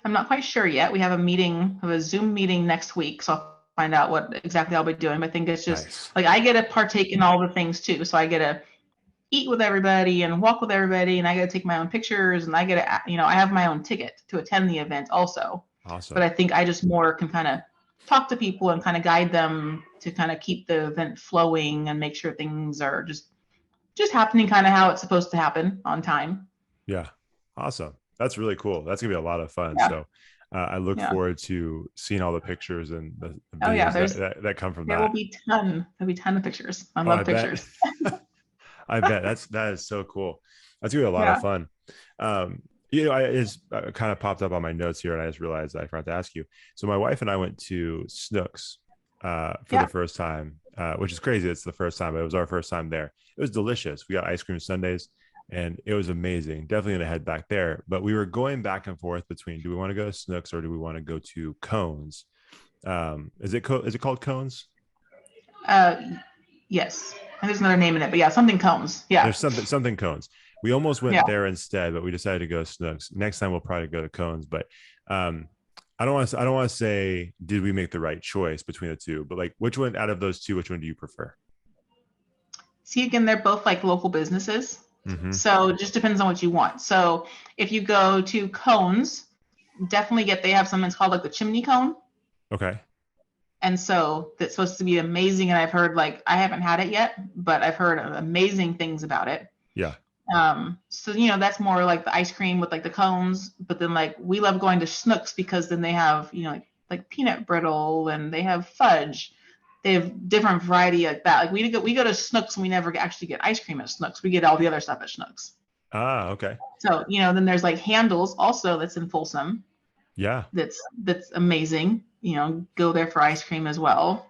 Speaker 2: I'm not quite sure yet. We have a Zoom meeting next week. So I'll find out what exactly I'll be doing. But I think it's just
Speaker 1: Nice.
Speaker 2: like I get to partake in all the things too. So I get to eat with everybody and walk with everybody, and I get to take my own pictures, and I get to, I have my own ticket to attend the event also. But
Speaker 1: Awesome.
Speaker 2: I think I just more can kind of talk to people and kind of guide them to kind of keep the event flowing and make sure things are just happening kind of how it's supposed to happen on time.
Speaker 1: Yeah. Awesome. That's really cool. That's gonna be a lot of fun.
Speaker 2: Yeah.
Speaker 1: So I look
Speaker 2: Yeah.
Speaker 1: forward to seeing all the pictures and the
Speaker 2: Oh yeah.
Speaker 1: videos that come from
Speaker 2: There will
Speaker 1: that.
Speaker 2: be there'll be a ton of pictures. I
Speaker 1: Oh, I
Speaker 2: love
Speaker 1: bet.
Speaker 2: pictures.
Speaker 1: I bet that is so cool. That's gonna be a lot of
Speaker 2: Yeah.
Speaker 1: fun. I it's kind of popped up on my notes here, and I just realized I forgot to ask you. So my wife and I went to Snooks for the
Speaker 2: Yeah.
Speaker 1: first time, which is crazy. It's the first time, but it was our first time there. It was delicious. We got ice cream sundaes, and it was amazing. Definitely gonna head back there. But we were going back and forth between, do we want to go to Snooks or do we want to go to Cones? Is it called Cones?
Speaker 2: Uh, yes. And there's another name in it, but yeah, something cones. Yeah.
Speaker 1: There's something Cones. We almost went
Speaker 2: Yeah.
Speaker 1: there instead, but we decided to go Snooks. Next time we'll probably go to Cones. But I don't want to say did we make the right choice between the two, but like which one out of those two, which one do you prefer?
Speaker 2: See, again, they're both like local businesses.
Speaker 1: Mm-hmm.
Speaker 2: So it just depends on what you want. So if you go to cones, definitely they have something that's called like the chimney cone.
Speaker 1: Okay.
Speaker 2: And so that's supposed to be amazing. And I've heard I haven't had it yet, but I've heard amazing things about it.
Speaker 1: Yeah.
Speaker 2: So that's more like the ice cream with like the cones, but then like we love going to Snooks because then they have like peanut brittle and they have fudge. They have different variety like that. Like we go to Snooks and we never actually get ice cream at Snooks. We get all the other stuff at Snooks.
Speaker 1: Ah, okay.
Speaker 2: So then there's like Handles also that's in Folsom.
Speaker 1: Yeah.
Speaker 2: That's amazing. Go there for ice cream as well.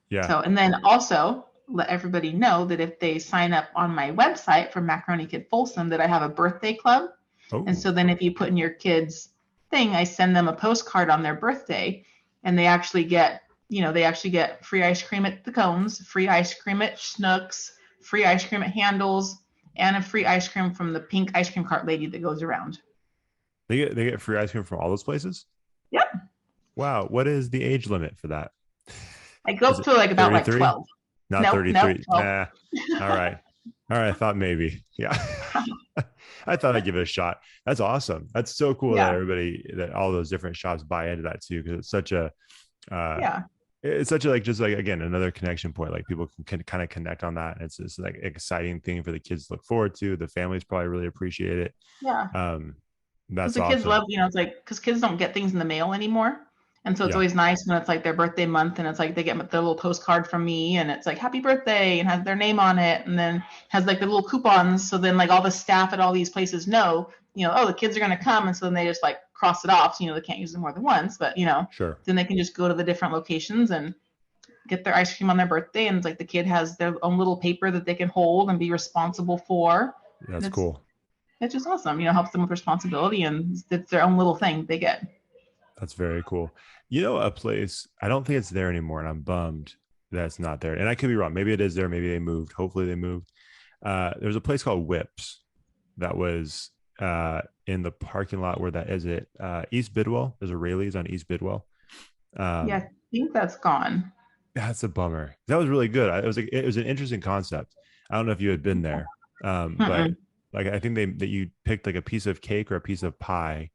Speaker 1: Yeah.
Speaker 2: So and then also let everybody know that if they sign up on my website for Macaroni Kid Folsom, that I have a birthday club.
Speaker 1: Oh.
Speaker 2: And so then if you put in your kids thing, I send them a postcard on their birthday, and they actually get free ice cream at the cones, free ice cream at Snooks, free ice cream at Handles, and a free ice cream from the pink ice cream cart lady that goes around.
Speaker 1: They get free ice cream from all those places?
Speaker 2: Yep.
Speaker 1: Wow. What is the age limit for that?
Speaker 2: I go up to like about
Speaker 1: 33?
Speaker 2: like 12.
Speaker 1: Not
Speaker 2: Nope,
Speaker 1: 33.
Speaker 2: nope.
Speaker 1: Nah. All right. I thought maybe. Yeah. I thought I'd give it a shot. That's awesome. That's so cool
Speaker 2: Yeah.
Speaker 1: that all those different shops buy into that too, because it's such a
Speaker 2: Yeah.
Speaker 1: it's such a like just like again another connection point. Like people can kind of connect on that. And it's like exciting thing for the kids to look forward to. The families probably really appreciate it.
Speaker 2: Yeah.
Speaker 1: That's
Speaker 2: the
Speaker 1: awesome.
Speaker 2: kids love, it's like because kids don't get things in the mail anymore. And so it's
Speaker 1: Yeah.
Speaker 2: always nice when it's like their birthday month and it's like they get the little postcard from me and it's like happy birthday and has their name on it and then has like the little coupons. So then like all the staff at all these places know, oh, the kids are going to come. And so then they just like cross it off. So, they can't use it more than once, but
Speaker 1: Sure.
Speaker 2: then they can just go to the different locations and get their ice cream on their birthday. And it's like the kid has their own little paper that they can hold and be responsible for.
Speaker 1: That's cool.
Speaker 2: It's just awesome, helps them with responsibility and it's their own little thing they get.
Speaker 1: That's very cool. A place, I don't think it's there anymore, and I'm bummed that it's not there. And I could be wrong. Maybe it is there. Maybe they moved. Hopefully they moved. There's a place called Whips that was in the parking lot where that is it. East Bidwell. There's a Rayleigh's on East Bidwell.
Speaker 2: Yeah, I think that's gone.
Speaker 1: That's a bummer. That was really good. It was an interesting concept. I don't know if you had been there, but like I think that you picked like a piece of cake or a piece of pie,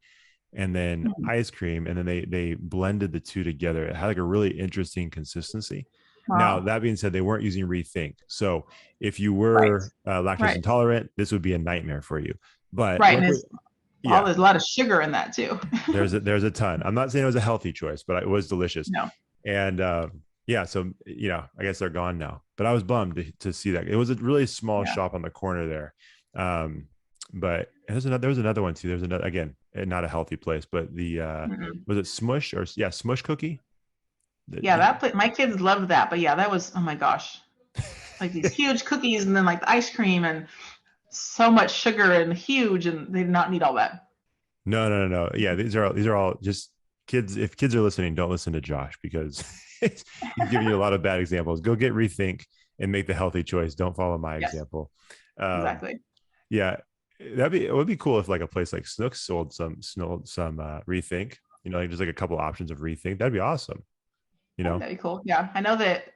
Speaker 1: and then ice cream, and then they blended the two together. It had like a really interesting consistency. Wow. Now that being said, they weren't using ReThink, so if you were lactose intolerant, this would be a nightmare for you. But
Speaker 2: there's a lot of sugar in that too.
Speaker 1: there's a ton. I'm not saying it was a healthy choice, but it was delicious.
Speaker 2: No.
Speaker 1: And so I guess they're gone now. But I was bummed to see that. It was a really small shop on the corner there. But there was another one too. There's another, again, not a healthy place, but the was it Smush Smush Cookie?
Speaker 2: That place, my kids loved that. But that was, oh my gosh, like these huge cookies and then like the ice cream and so much sugar and huge, and they did not need all that.
Speaker 1: No. Yeah, these are all just kids. If kids are listening, don't listen to Josh because he's giving you a lot of bad examples. Go get ReThink and make the healthy choice. Don't follow my example.
Speaker 2: Exactly.
Speaker 1: Yeah, it would be cool if like a place like Snooks sold some ReThink. Like just like a couple options of ReThink. That'd be awesome.
Speaker 2: That'd be cool. Yeah, I know that.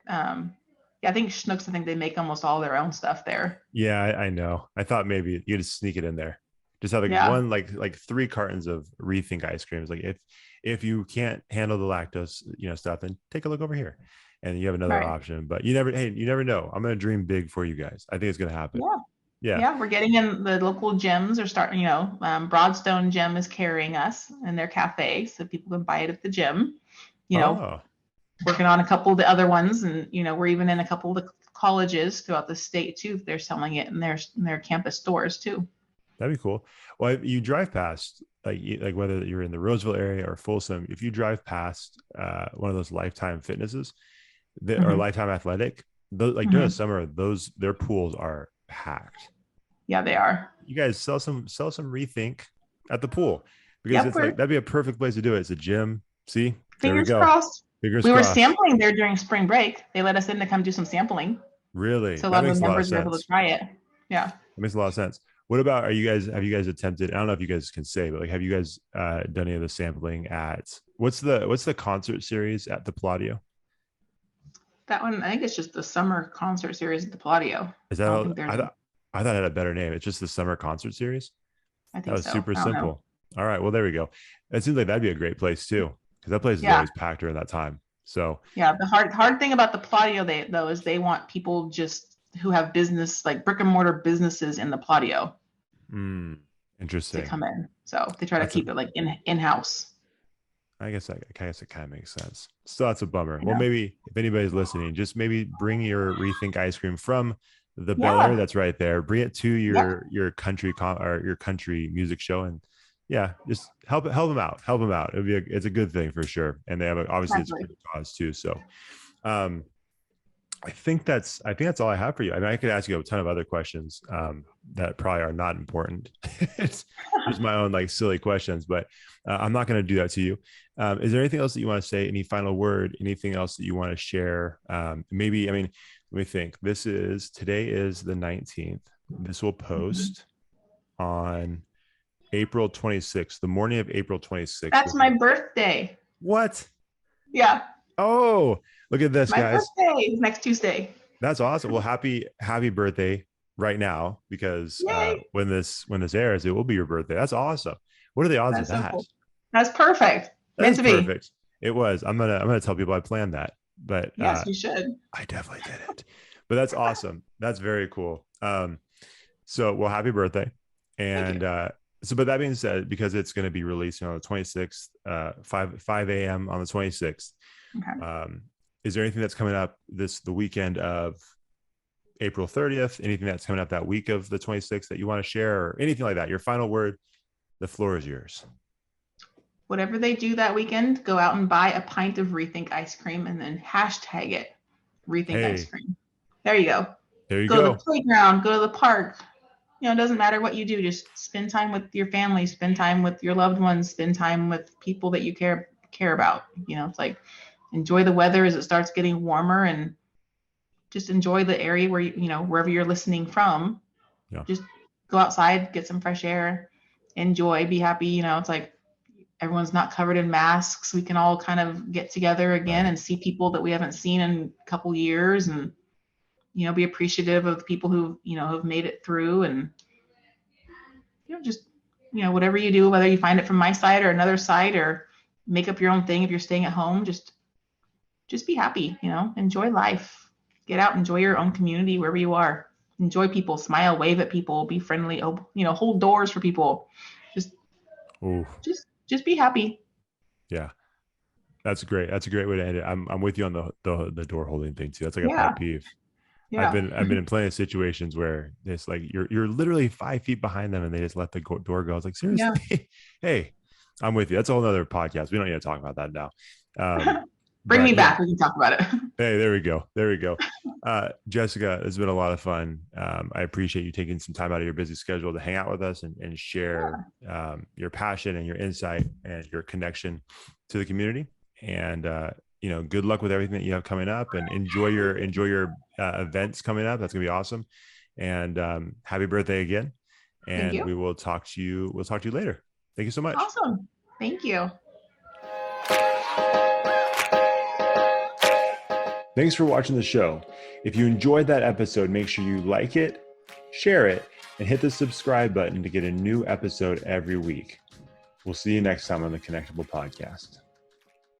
Speaker 2: I think Schnucks, I think they make almost all their own stuff there. Yeah,
Speaker 1: I know. I thought maybe you just sneak it in there. Just have like one, like 3 cartons of ReThink ice creams. Like if you can't handle the lactose, stuff, then take a look over here, and you have another option. But you never know. I'm gonna dream big for you guys. I think it's gonna happen. Yeah. We're getting in the local gyms are starting. Broadstone Gym is carrying us in their cafe, so people can buy it at the gym. Working on a couple of the other ones, and we're even in a couple of the colleges throughout the state too. They're selling it in their campus stores too. That'd be cool. Well, you drive past like whether you're in the Roseville area or Folsom, if you drive past one of those Lifetime Fitnesses that or Lifetime Athletic, during the summer, their pools are packed. Yeah, they are. You guys sell some ReThink at the pool because it's like that'd be a perfect place to do it. It's a gym. See, fingers crossed. We were sampling there during spring break. They let us in to come do some sampling. Really? So a lot of the members were able to try it. Yeah. That makes a lot of sense. What about, have you guys attempted, I don't know if you guys can say, but like, have you guys done any of the sampling at, what's the concert series at the Palladio? That one, I think it's just the summer concert series at the Palladio. Is that I thought it had a better name. It's just the summer concert series. I think that was super simple. All right. Well, there we go. It seems like that'd be a great place too. Because that place is always packed during that time. So the hard thing about the Palladio though is they want people just who have business, like brick and mortar businesses in the Palladio. Interesting. To come in. So they try to keep it like in-house. I guess it kind of makes sense. So that's a bummer. Well, maybe if anybody's listening, just maybe bring your ReThink ice cream from the Bel Air that's right there. Bring it to your country or your country music show and just help them out. It's a good thing for sure. And they have obviously it's a good cause too. So I think that's all I have for you. I mean, I could ask you a ton of other questions that probably are not important. It's just my own like silly questions, but I'm not going to do that to you. Is there anything else that you want to say? Any final word? Anything else that you want to share? Maybe, let me think. Today is the 19th. This will post on April 26th, the morning of April 26th. That's my birthday. What? Yeah. Oh, look at this, guys. My birthday is next Tuesday. That's awesome. Well, happy birthday right now, because when this airs, it will be your birthday. That's awesome. What are the odds of that? Cool. That's perfect. That's perfect. It was. I'm gonna tell people I planned that. But yes, you should. I definitely did it. But that's awesome. That's very cool. So, well, happy birthday. And So, but that being said, because it's going to be released on the 26th, 5 a.m. on the 26th,
Speaker 2: Okay.
Speaker 1: is there anything that's coming up the weekend of April 30th? Anything that's coming up that week of the 26th that you want to share, or anything like that? Your final word, the floor is yours.
Speaker 2: Whatever they do that weekend, go out and buy a pint of ReThink Ice Cream and then hashtag it ReThink Ice
Speaker 1: Hey,
Speaker 2: Cream. There you go.
Speaker 1: there you
Speaker 2: Go to
Speaker 1: go.
Speaker 2: the playground, go to the park. It doesn't matter what you do. Just spend time with your family, spend time with your loved ones, spend time with people that you care about. It's like enjoy the weather as it starts getting warmer, and just enjoy the area where wherever you're listening from.
Speaker 1: Yeah.
Speaker 2: Just go outside, get some fresh air, enjoy, be happy. It's like everyone's not covered in masks. We can all kind of get together again and see people that we haven't seen in a couple years, and be appreciative of the people who have made it through, and just whatever you do, whether you find it from my side or another side, or make up your own thing if you're staying at home, just be happy. Enjoy life, get out, enjoy your own community wherever you are, enjoy people, smile, wave at people, be friendly, hold doors for people. Just be happy.
Speaker 1: Yeah. That's great. That's a great way to end it. I'm with you on the door holding thing too. That's like a
Speaker 2: Yeah.
Speaker 1: pet peeve.
Speaker 2: Yeah.
Speaker 1: I've been in plenty of situations where it's like you're literally 5 feet behind them and they just let the door go. It's like, seriously.
Speaker 2: Yeah.
Speaker 1: Hey, I'm with you. That's a whole other podcast. We don't need to talk about that now.
Speaker 2: Bring me back. We can talk about it.
Speaker 1: Hey, there we go. Jessica, it's been a lot of fun. I appreciate you taking some time out of your busy schedule to hang out with us and share your passion and your insight and your connection to the community. And good luck with everything that you have coming up, and enjoy your events coming up. That's gonna be awesome. And happy birthday again. And we will talk to you. We'll talk to you later. Thank you so much.
Speaker 2: Awesome. Thank you.
Speaker 1: Thanks for watching the show. If you enjoyed that episode, make sure you like it, share it, and hit the subscribe button to get a new episode every week. We'll see you next time on the Connectable Podcast.